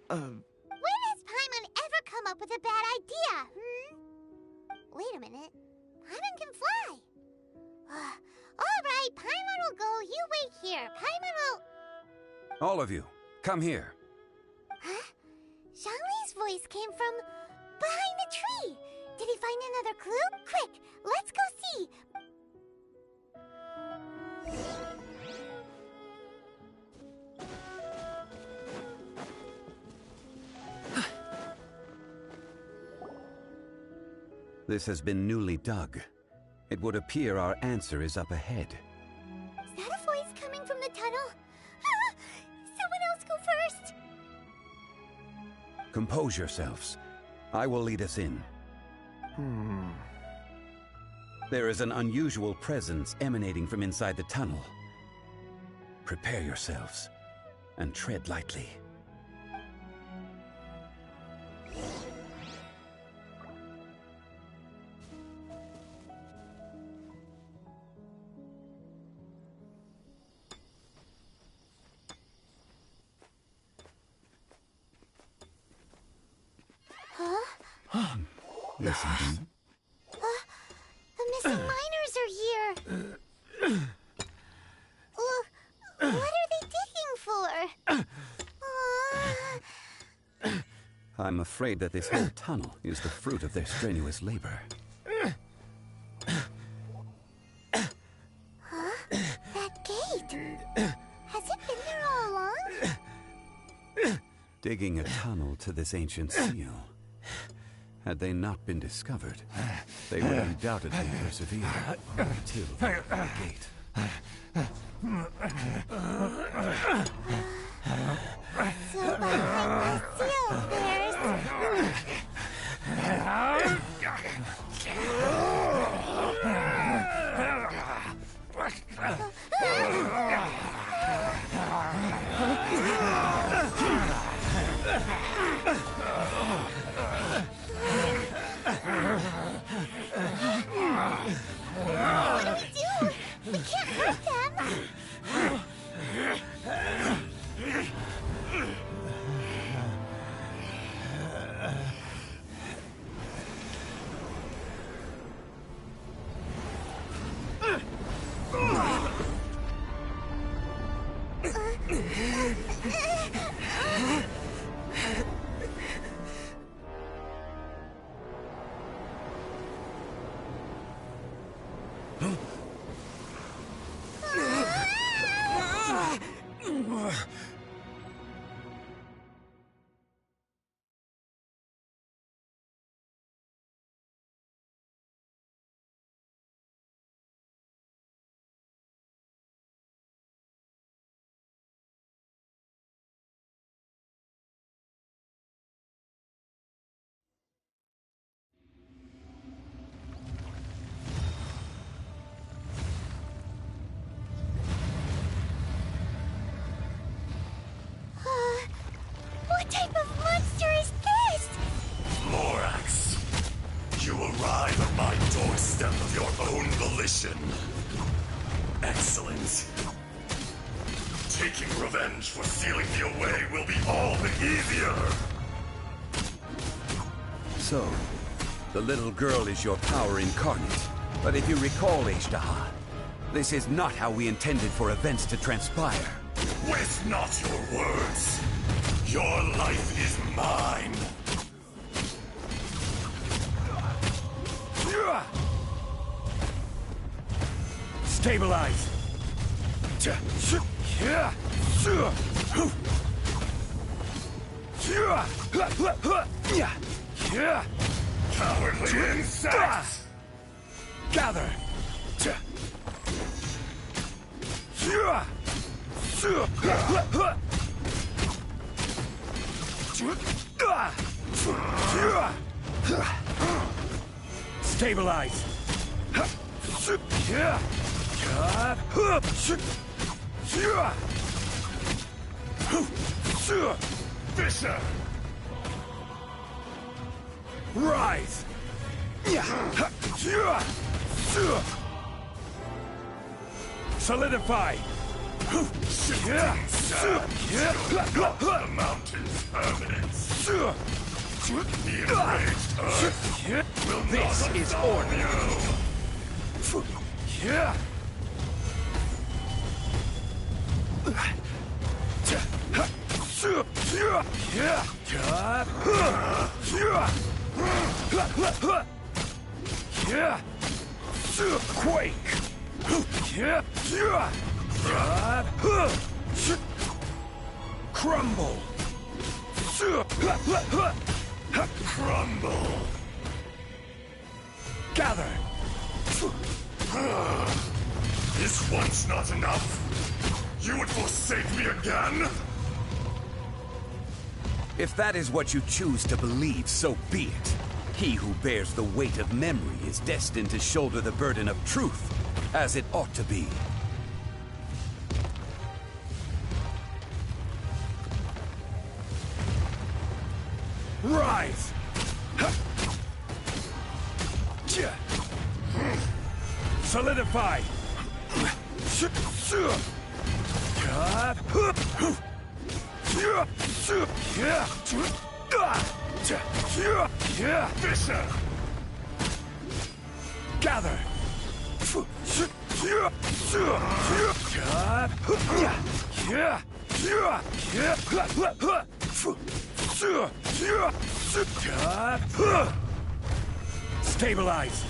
When has Paimon ever come up with a bad idea, Wait a minute. Paimon can fly. All right, Paimon will go. You wait here. Paimon will...
All of you, come here.
Huh? Zhongli's voice came from behind the tree. Did he find another clue? Quick, let's go see.
This has been newly dug. It would appear our answer is up ahead.
Is that a voice coming from the tunnel? Ah! Someone else go first.
Compose yourselves. I will lead us in. There is an unusual presence emanating from inside the tunnel. Prepare yourselves and tread lightly. Listen.
The missing miners are here. What are they digging for?
I'm afraid that this whole tunnel is the fruit of their strenuous labor.
That gate. Has it been there all along?
Digging a tunnel to this ancient seal. Had they not been discovered, they would undoubtedly persevere until the gate.
So behind the seal, there's... What do we do? We can't hurt them. What type of monster is this?
Lorax, you arrive at my doorstep of your own volition. Excellent. Taking revenge for sealing me away will be all the easier.
So, the little girl is your power incarnate. But if you recall, Ishtaha, this is not how we intended for events to transpire.
Waste not your words. Your life is mine.
Stabilize.
Cowardly insects!
Gather. Stabilize.
Fisher!
Rise. Solidify.
The mountain's permanence. The enraged earth will
This
not
is
absolve
order.
you.
Quake. Crumble.
Crumble.
Gather.
Is once not enough? You would forsake me again?
If that is what you choose to believe, so be it. He who bears the weight of memory is destined to shoulder the burden of truth, as it ought to be.
Rise. Solidify.
Fisher!
Gather! Stabilize!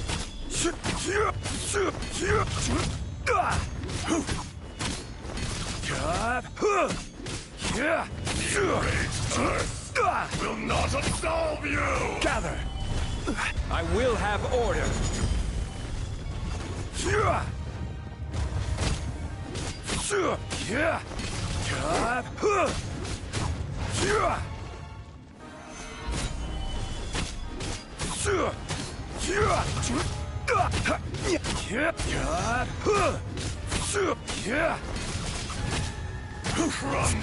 Will not absolve you!
Gather! I will have order!
From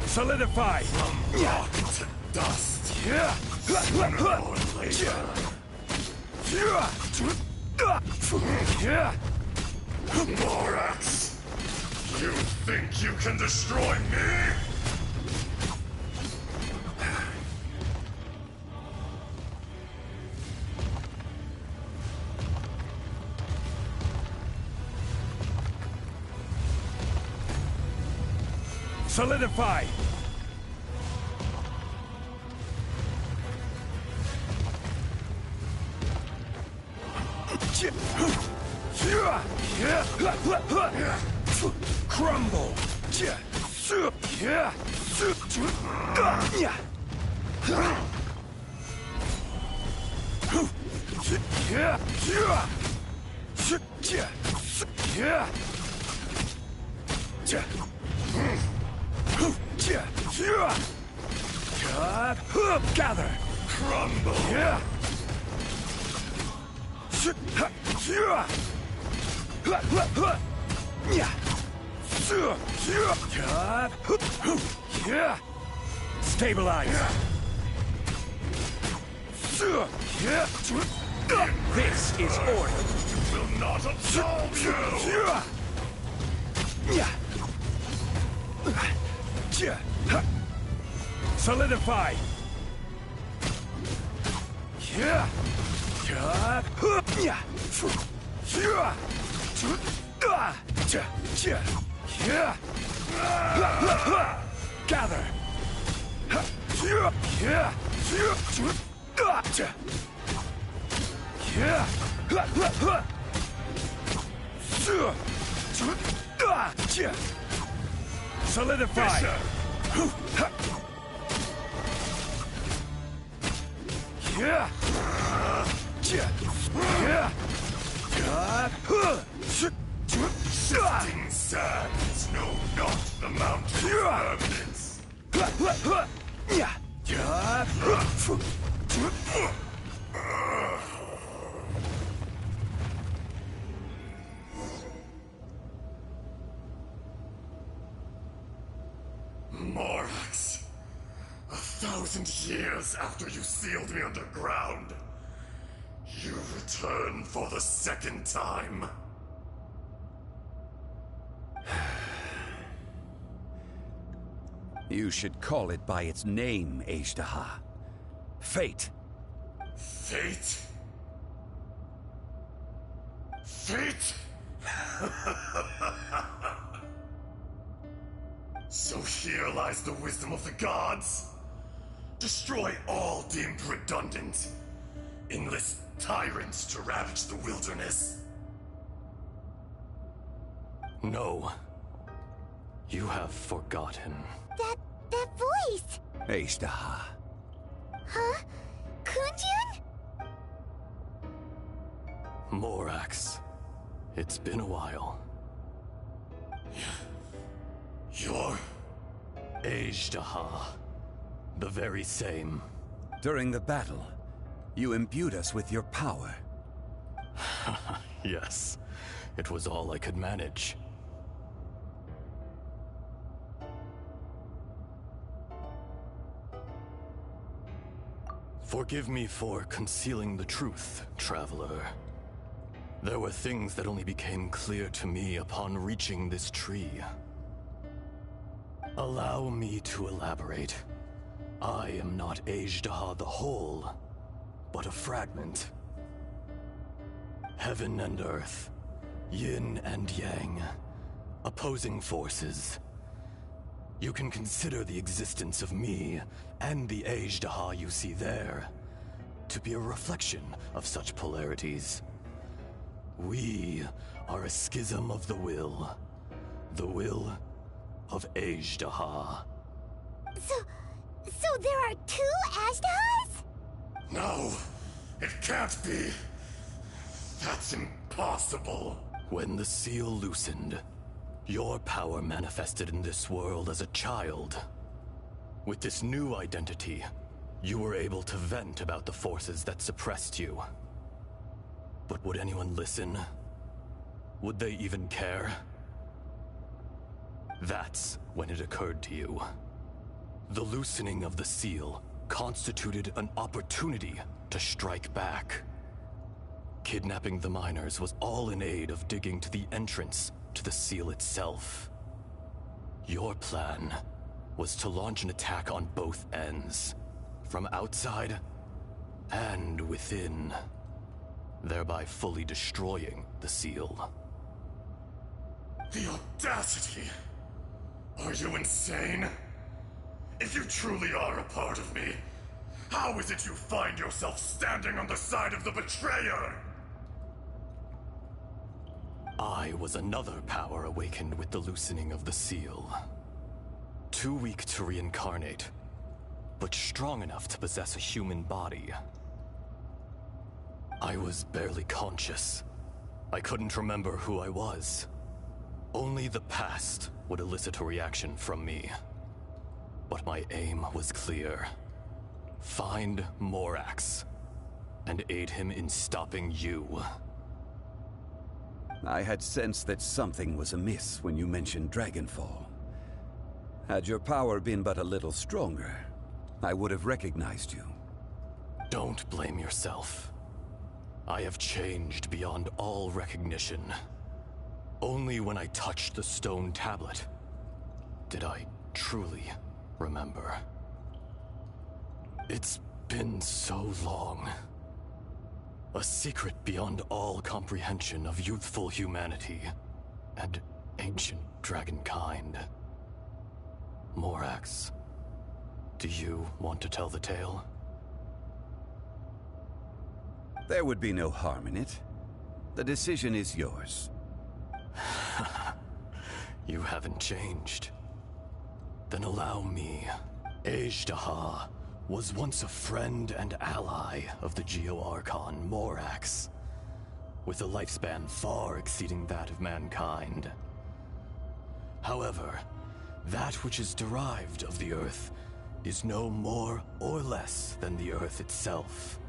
Solidify!
rock to dust. Sooner or later. Morax! You think you can destroy me?
Solidify! Crumble! Gather!
Crumble!
Stabilize! This is order!
Will not absolve you!
Solidify! Gather! Solidify!
Shifting sands know not the mountain's permanence. Morax, 1,000 years after you sealed me underground, you return for the second time.
You should call it by its name, Ejdaha. Fate.
Fate? Fate? So here lies the wisdom of the gods. Destroy all deemed redundant. Enlist tyrants to ravage the wilderness.
No. You have forgotten.
That voice!
Ejdaha.
Huh? Kunjun?
Morax. It's been a while.
You're...
Ejdaha. The very same.
During the battle, you imbued us with your power.
Yes. It was all I could manage. Forgive me for concealing the truth, traveler. There were things that only became clear to me upon reaching this tree. Allow me to elaborate. I am not Azhdaha the whole, but a fragment. Heaven and earth, yin and yang, opposing forces. You can consider the existence of me and the Azhdaha you see there to be a reflection of such polarities. We are a schism of the will of Azhdaha.
So there are two Ashdahas?
No, it can't be. That's impossible.
When the seal loosened, your power manifested in this world as a child. With this new identity, you were able to vent about the forces that suppressed you. But would anyone listen? Would they even care? That's when it occurred to you. The loosening of the seal constituted an opportunity to strike back. Kidnapping the miners was all in aid of digging to the entrance to the seal itself. Your plan was to launch an attack on both ends, from outside and within, thereby fully destroying the seal.
The audacity! Are you insane? If you truly are a part of me, how is it you find yourself standing on the side of the betrayer?
I was another power awakened with the loosening of the seal. Too weak to reincarnate, but strong enough to possess a human body. I was barely conscious. I couldn't remember who I was. Only the past would elicit a reaction from me. But my aim was clear. Find Morax, and aid him in stopping you.
I had sensed that something was amiss when you mentioned Dragonfall. Had your power been but a little stronger, I would have recognized you.
Don't blame yourself. I have changed beyond all recognition. Only when I touched the stone tablet did I truly remember. It's been so long. A secret beyond all comprehension of youthful humanity and ancient dragonkind. Morax, do you want to tell the tale?
There would be no harm in it. The decision is yours.
You haven't changed. Then allow me. Azhdaha was once a friend and ally of the Geo-Archon Morax, with a lifespan far exceeding that of mankind. However, that which is derived of the Earth is no more or less than the Earth itself.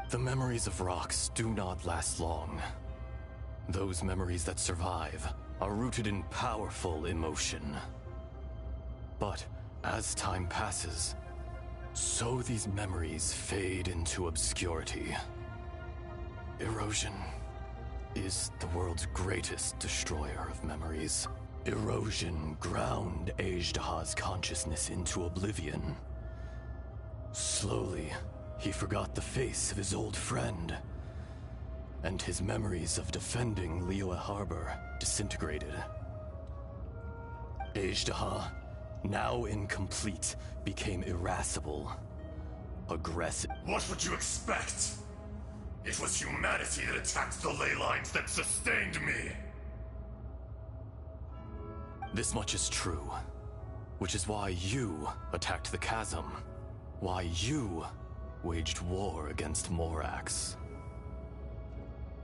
The memories of rocks do not last long. Those memories that survive are rooted in powerful emotion. But as time passes, so these memories fade into obscurity. Erosion is the world's greatest destroyer of memories. Erosion ground Azhdaha's consciousness into oblivion. Slowly, he forgot the face of his old friend, and his memories of defending Liyue Harbor disintegrated. Azhdaha, now incomplete, became irascible, aggressive.
What would you expect? It was humanity that attacked the ley lines that sustained me.
This much is true, which is why you attacked the chasm, why you waged war against Morax.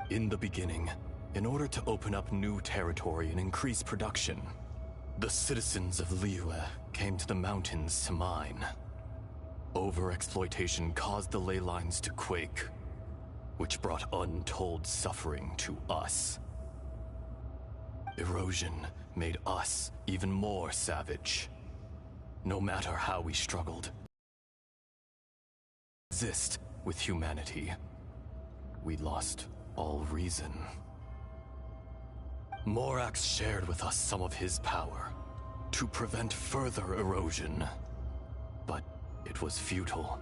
In the beginning, in order to open up new territory and increase production, the citizens of Liyue came to the mountains to mine. Overexploitation caused the ley lines to quake, which brought untold suffering to us. Erosion made us even more savage. No matter how we struggled, exist with humanity, we lost all reason. Morax shared with us some of his power to prevent further erosion, but it was futile.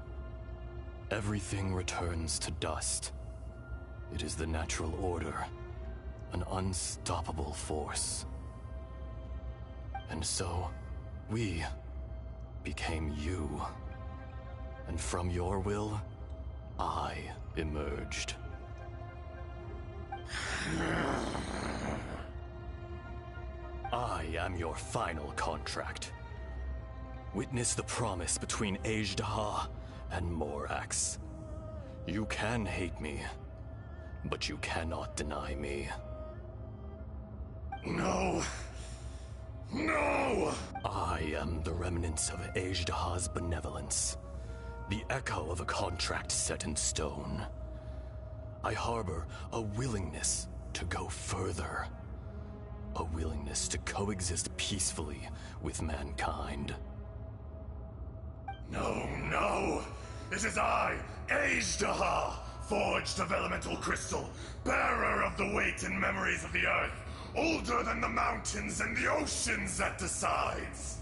Everything returns to dust. It is the natural order, an unstoppable force. And so, we became you. And from your will, I emerged. I am your final contract. Witness the promise between Ajdaha and Morax. You can hate me, but you cannot deny me.
No. No!
I am the remnants of Ajdaha's benevolence, the echo of a contract set in stone. I harbor a willingness to go further, a willingness to coexist peacefully with mankind.
No, no! It is I, Ajdaha, forged of elemental crystal, bearer of the weight and memories of the earth, older than the mountains and the oceans that decides.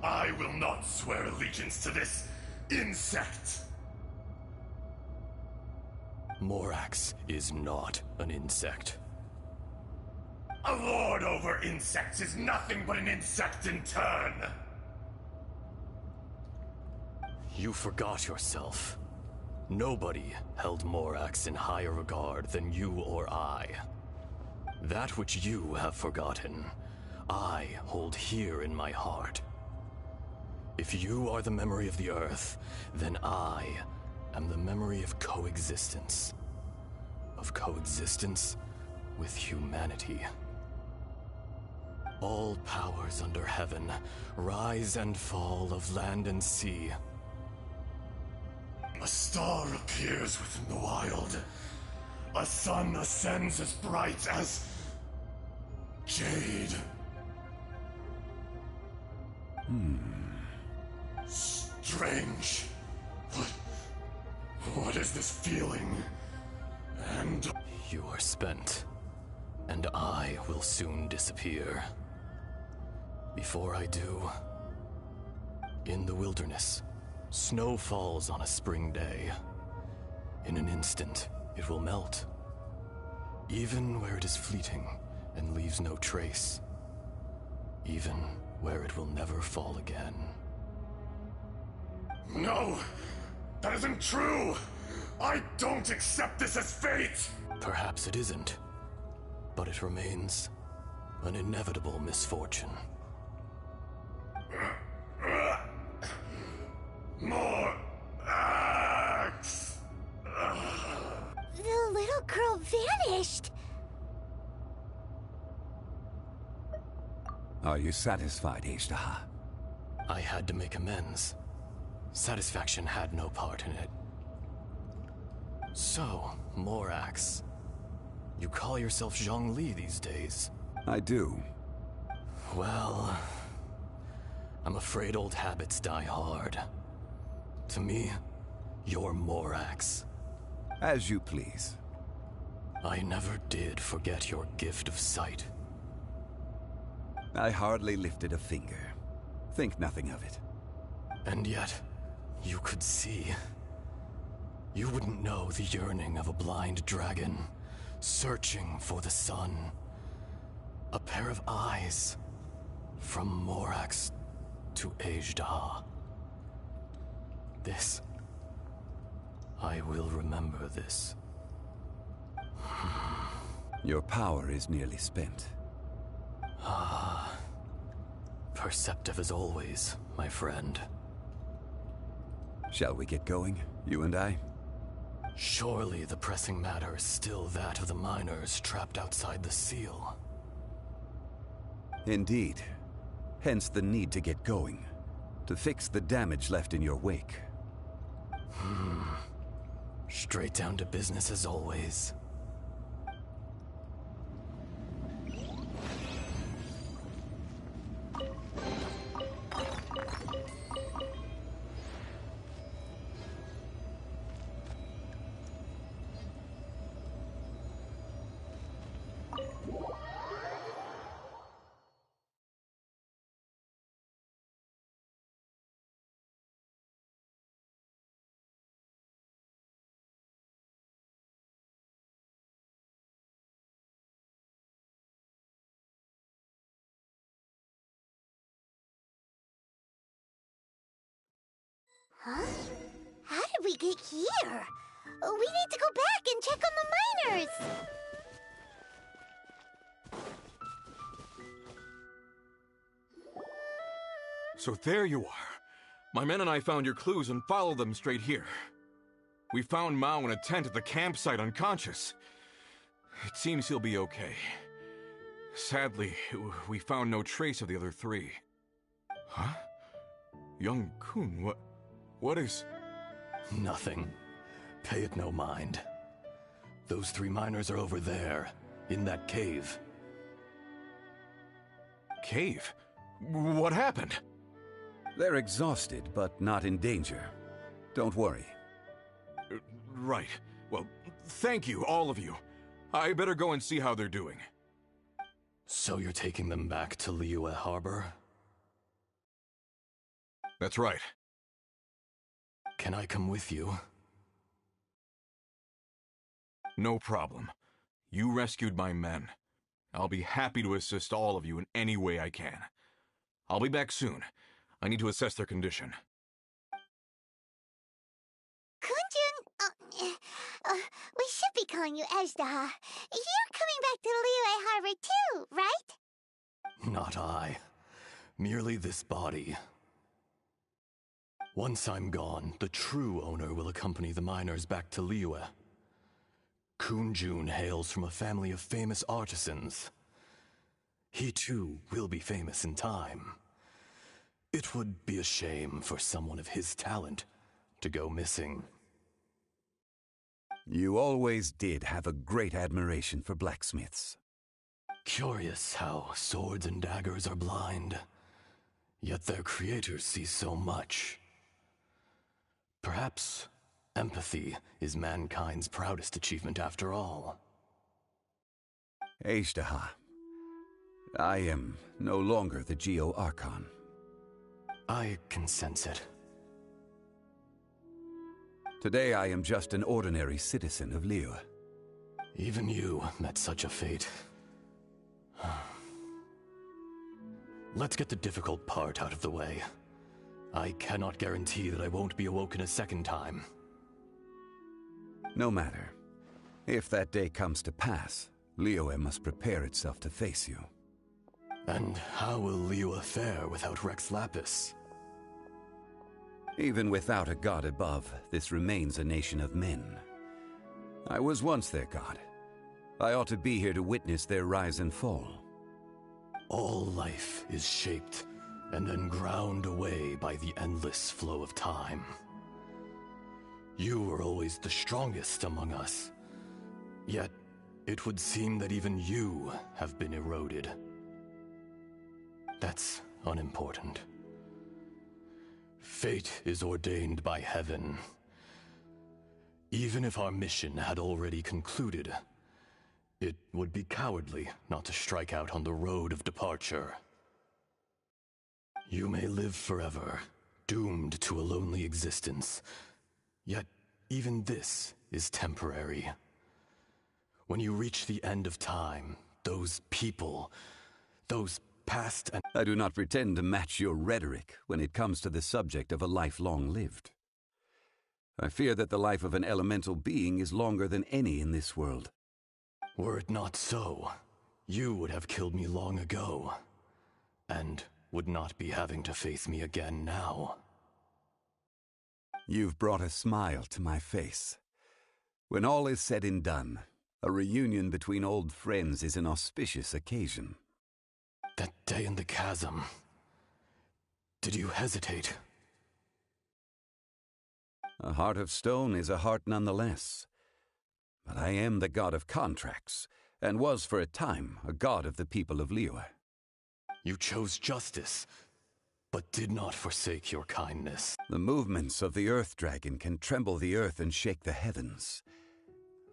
I will not swear allegiance to this insect.
Morax is not an insect.
A lord over insects is nothing but an insect in turn.
You forgot yourself. Nobody held Morax in higher regard than you or I. That which you have forgotten, I hold here in my heart. If you are the memory of the Earth, then I am the memory of coexistence. Of coexistence with humanity. All powers under heaven, rise and fall of land and sea.
A star appears within the wild. A sun ascends as bright as jade. Strange. What is this feeling? And
You are spent, and I will soon disappear. Before I do, in the wilderness, snow falls on a spring day. In an instant, it will melt. Even where it is fleeting and leaves no trace. Even where it will never fall again.
no! That isn't true! I don't accept this as fate!
Perhaps it isn't, but it remains an inevitable misfortune.
More axe!
The little girl vanished!
Are you satisfied, Ajdaha?
I had to make amends. Satisfaction had no part in it. So, Morax, you call yourself Zhongli these days?
I do.
Well, I'm afraid old habits die hard. To me, you're Morax.
As you please.
I never did forget your gift of sight.
I hardly lifted a finger. Think nothing of it.
And yet, you could see. You wouldn't know the yearning of a blind dragon, searching for the sun. A pair of eyes, from Morax to Ajdaha. This. I will remember this.
Your power is nearly spent.
Perceptive as always, my friend.
Shall we get going, you and I?
Surely the pressing matter is still that of the miners trapped outside the seal.
Indeed. Hence the need to get going. To fix the damage left in your wake.
Straight down to business as always.
Huh? How did we get here? We need to go back and check on the miners!
So there you are. My men and I found your clues and followed them straight here. We found Mao in a tent at the campsite unconscious. It seems he'll be okay. Sadly, we found no trace of the other three. Huh? Young Kun, what is...
Nothing. Pay it no mind. Those 3 miners are over there, in that cave.
Cave? What happened?
They're exhausted, but not in danger. Don't worry.
Right. Well, thank you, all of you. I better go and see how they're doing.
So you're taking them back to Liyue Harbor?
That's right.
Can I come with you?
No problem. You rescued my men. I'll be happy to assist all of you in any way I can. I'll be back soon. I need to assess their condition.
Kunjun, we should be calling you Ajdaha. You're coming back to Liyue Harbor too, right?
Not I. Merely this body. Once I'm gone, the true owner will accompany the miners back to Liyue. Kunjun hails from a family of famous artisans. He too will be famous in time. It would be a shame for someone of his talent to go missing.
You always did have a great admiration for blacksmiths.
Curious how swords and daggers are blind, yet their creators see so much. Perhaps empathy is mankind's proudest achievement after all.
Ajdaha, I am no longer the Geo-Archon.
I can sense it.
Today I am just an ordinary citizen of Liyue.
Even you met such a fate. Let's get the difficult part out of the way. I cannot guarantee that I won't be awoken a second time.
No matter. If that day comes to pass, Liyue must prepare itself to face you.
And how will Liyue fare without Rex Lapis?
Even without a god above, this remains a nation of men. I was once their god. I ought to be here to witness their rise and fall.
All life is shaped and then ground away by the endless flow of time. You were always the strongest among us. Yet, it would seem that even you have been eroded. That's unimportant. Fate is ordained by heaven. Even if our mission had already concluded, it would be cowardly not to strike out on the road of departure. You may live forever, doomed to a lonely existence. Yet, even this is temporary. When you reach the end of time, those people, those past and...
I do not pretend to match your rhetoric when it comes to the subject of a life long lived. I fear that the life of an elemental being is longer than any in this world.
Were it not so, you would have killed me long ago, and would not be having to face me again now.
You've brought a smile to my face. When all is said and done, a reunion between old friends is an auspicious occasion.
That day in the chasm, did you hesitate?
A heart of stone is a heart nonetheless. But I am the god of contracts, and was for a time a god of the people of Liyue.
You chose justice, but did not forsake your kindness.
The movements of the Earth Dragon can tremble the earth and shake the heavens.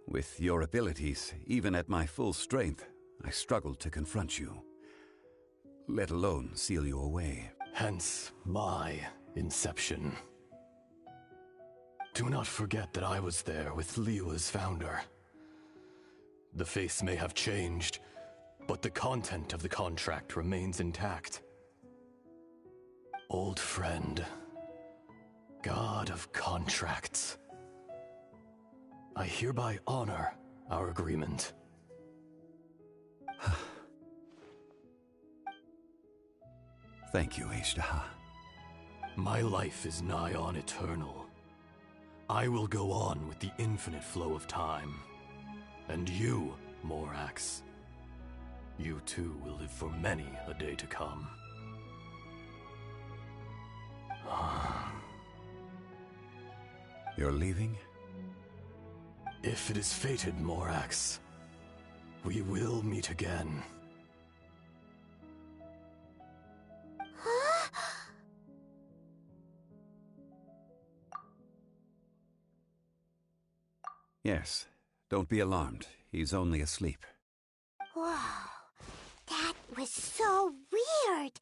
With your abilities, even at my full strength, I struggled to confront you, let alone seal you away.
Hence my inception. Do not forget that I was there with Liyue's founder. The face may have changed, but the content of the contract remains intact. Old friend, God of contracts, I hereby honor our agreement.
Thank you, Ishtaha.
My life is nigh on eternal. I will go on with the infinite flow of time. And you, Morax, you too will live for many a day to come.
You're leaving?
If it is fated, Morax, we will meet again.
Yes. Don't be alarmed. He's only asleep.
Whoa. That was so weird.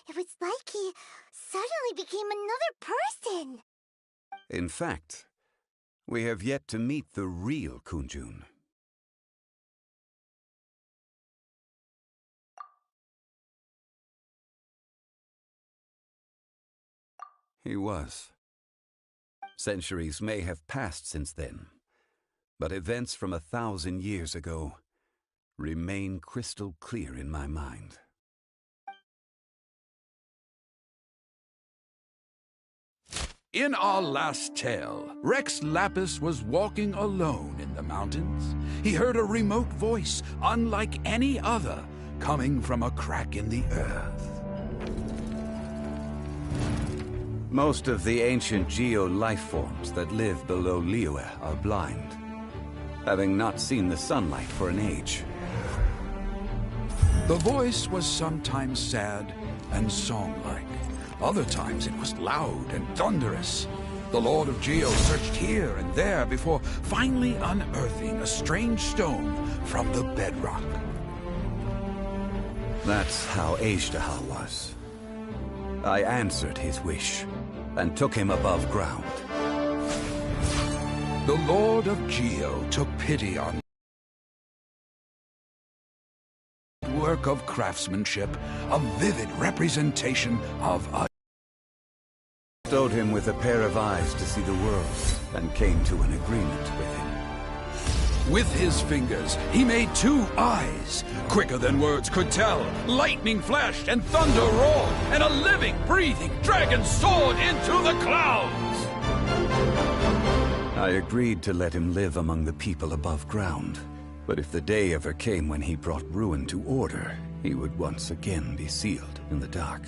It was like he suddenly became another person.
In fact, we have yet to meet the real Kunjun. He was. Centuries may have passed since then, but events from 1,000 years ago remain crystal clear in my mind.
In our last tale, Rex Lapis was walking alone in the mountains. He heard a remote voice, unlike any other, coming from a crack in the earth.
Most of the ancient geo-life forms that live below Liyue are blind, having not seen the sunlight for an age.
The voice was sometimes sad and song-like. Other times it was loud and thunderous. The Lord of Geo searched here and there before finally unearthing a strange stone from the bedrock.
That's how Ishtaha was. I answered his wish and took him above ground.
The Lord of Geo took pity on work of craftsmanship, a vivid representation of a...
Bestowed him with a pair of eyes to see the world and came to an agreement with him.
With his fingers, he made 2 eyes, quicker than words could tell. Lightning flashed and thunder roared, and a living, breathing dragon soared into the clouds!
I agreed to let him live among the people above ground. But if the day ever came when he brought ruin to order, he would once again be sealed in the dark.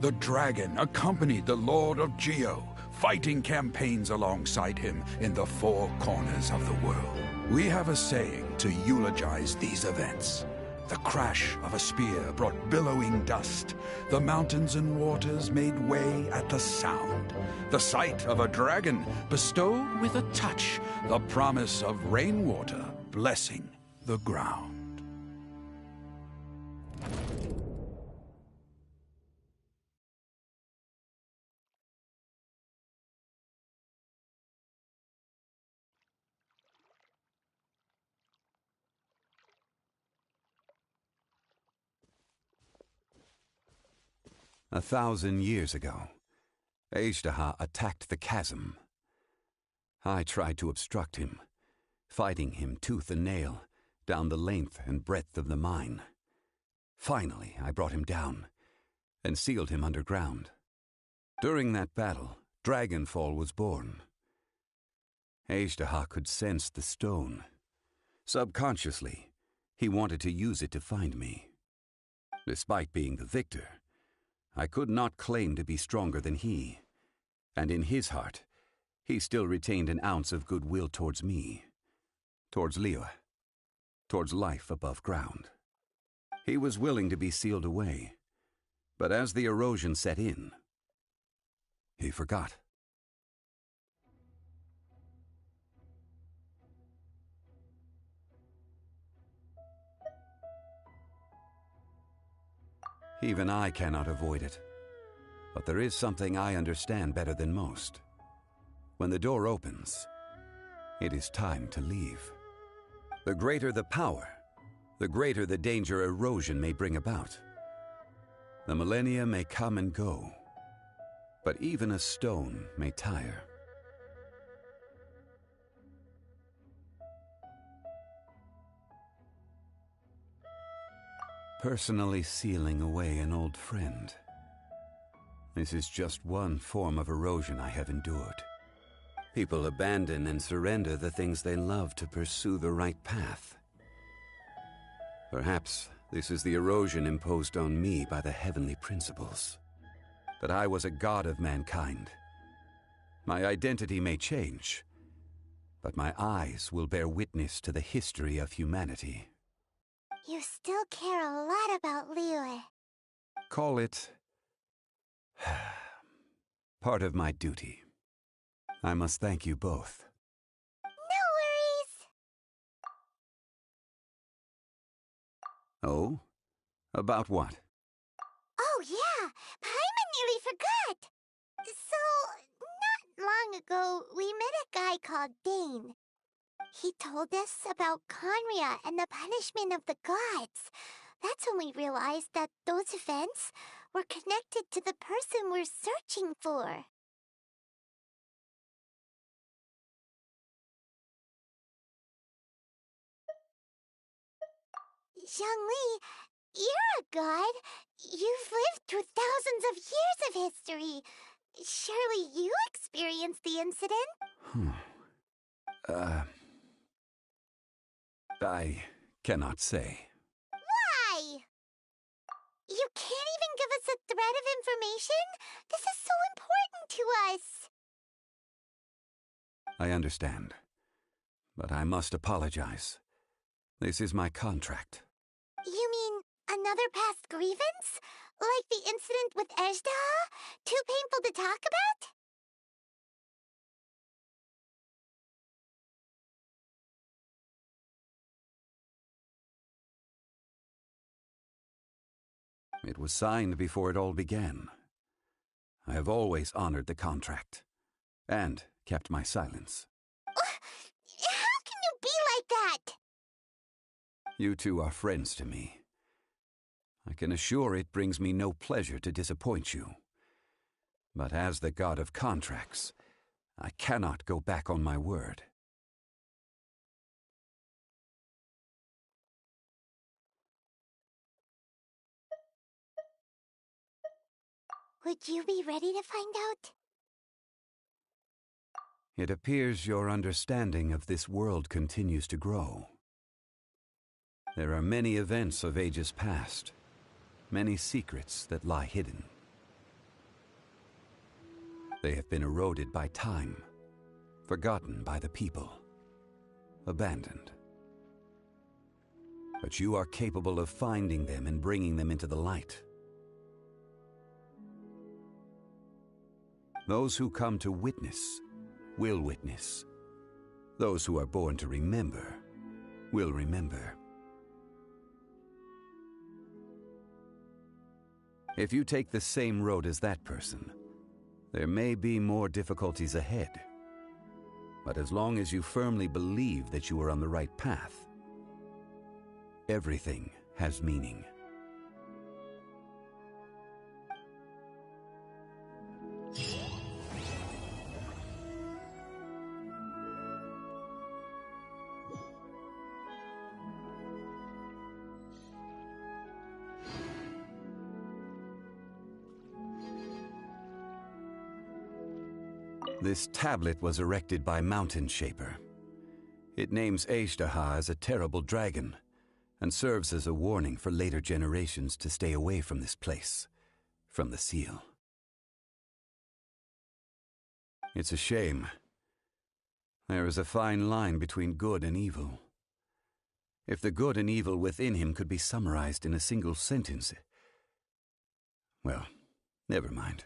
The dragon accompanied the Lord of Geo, fighting campaigns alongside him in the 4 corners of the world. We have a saying to eulogize these events. The crash of a spear brought billowing dust. The mountains and waters made way at the sound. The sight of a dragon bestowed with a touch the promise of rainwater blessing the ground.
A 1,000 years ago, Ishtaha attacked the chasm. I tried to obstruct him, fighting him tooth and nail down the length and breadth of the mine. Finally, I brought him down and sealed him underground. During that battle, Dragonfall was born. Ishtaha could sense the stone. Subconsciously, he wanted to use it to find me. Despite being the victor, I could not claim to be stronger than he, and in his heart, he still retained an ounce of goodwill towards me, towards Liyue, towards life above ground. He was willing to be sealed away, but as the erosion set in, he forgot. Even I cannot avoid it. But there is something I understand better than most. When the door opens, it is time to leave. The greater the power, the greater the danger erosion may bring about. The millennia may come and go, but even a stone may tire. Personally sealing away an old friend. This is just one form of erosion I have endured. People abandon and surrender the things they love to pursue the right path. Perhaps this is the erosion imposed on me by the heavenly principles. That I was a god of mankind. My identity may change, but my eyes will bear witness to the history of humanity.
You still care a lot about Liyue.
Call it part of my duty. I must thank you both.
No worries!
Oh? About what?
Oh yeah, Paimon nearly forgot! So, not long ago, we met a guy called Dane. He told us about Conria and the punishment of the gods. That's when we realized that those events were connected to the person we're searching for. Zhongli, you're a god. You've lived through thousands of years of history. Surely you experienced the incident?
I cannot say.
Why? You can't even give us a thread of information? This is so important to us.
I understand. But I must apologize. This is my contract.
You mean another past grievance? Like the incident with Ejdaha? Too painful to talk about?
It was signed before it all began. I have always honored the contract. And kept my silence.
How can you be like that?
You two are friends to me. I can assure it brings me no pleasure to disappoint you. But as the god of contracts, I cannot go back on my word.
Would you be ready to find out?
It appears your understanding of this world continues to grow. There are many events of ages past, many secrets that lie hidden. They have been eroded by time, forgotten by the people, abandoned. But you are capable of finding them and bringing them into the light. Those who come to witness will witness. Those who are born to remember will remember. If you take the same road as that person, there may be more difficulties ahead. But as long as you firmly believe that you are on the right path, everything has meaning. This tablet was erected by Mountain Shaper. It names Ejdaha as a terrible dragon, and serves as a warning for later generations to stay away from this place, from the seal. It's a shame. There is a fine line between good and evil. If the good and evil within him could be summarized in a single sentence... Well, never mind.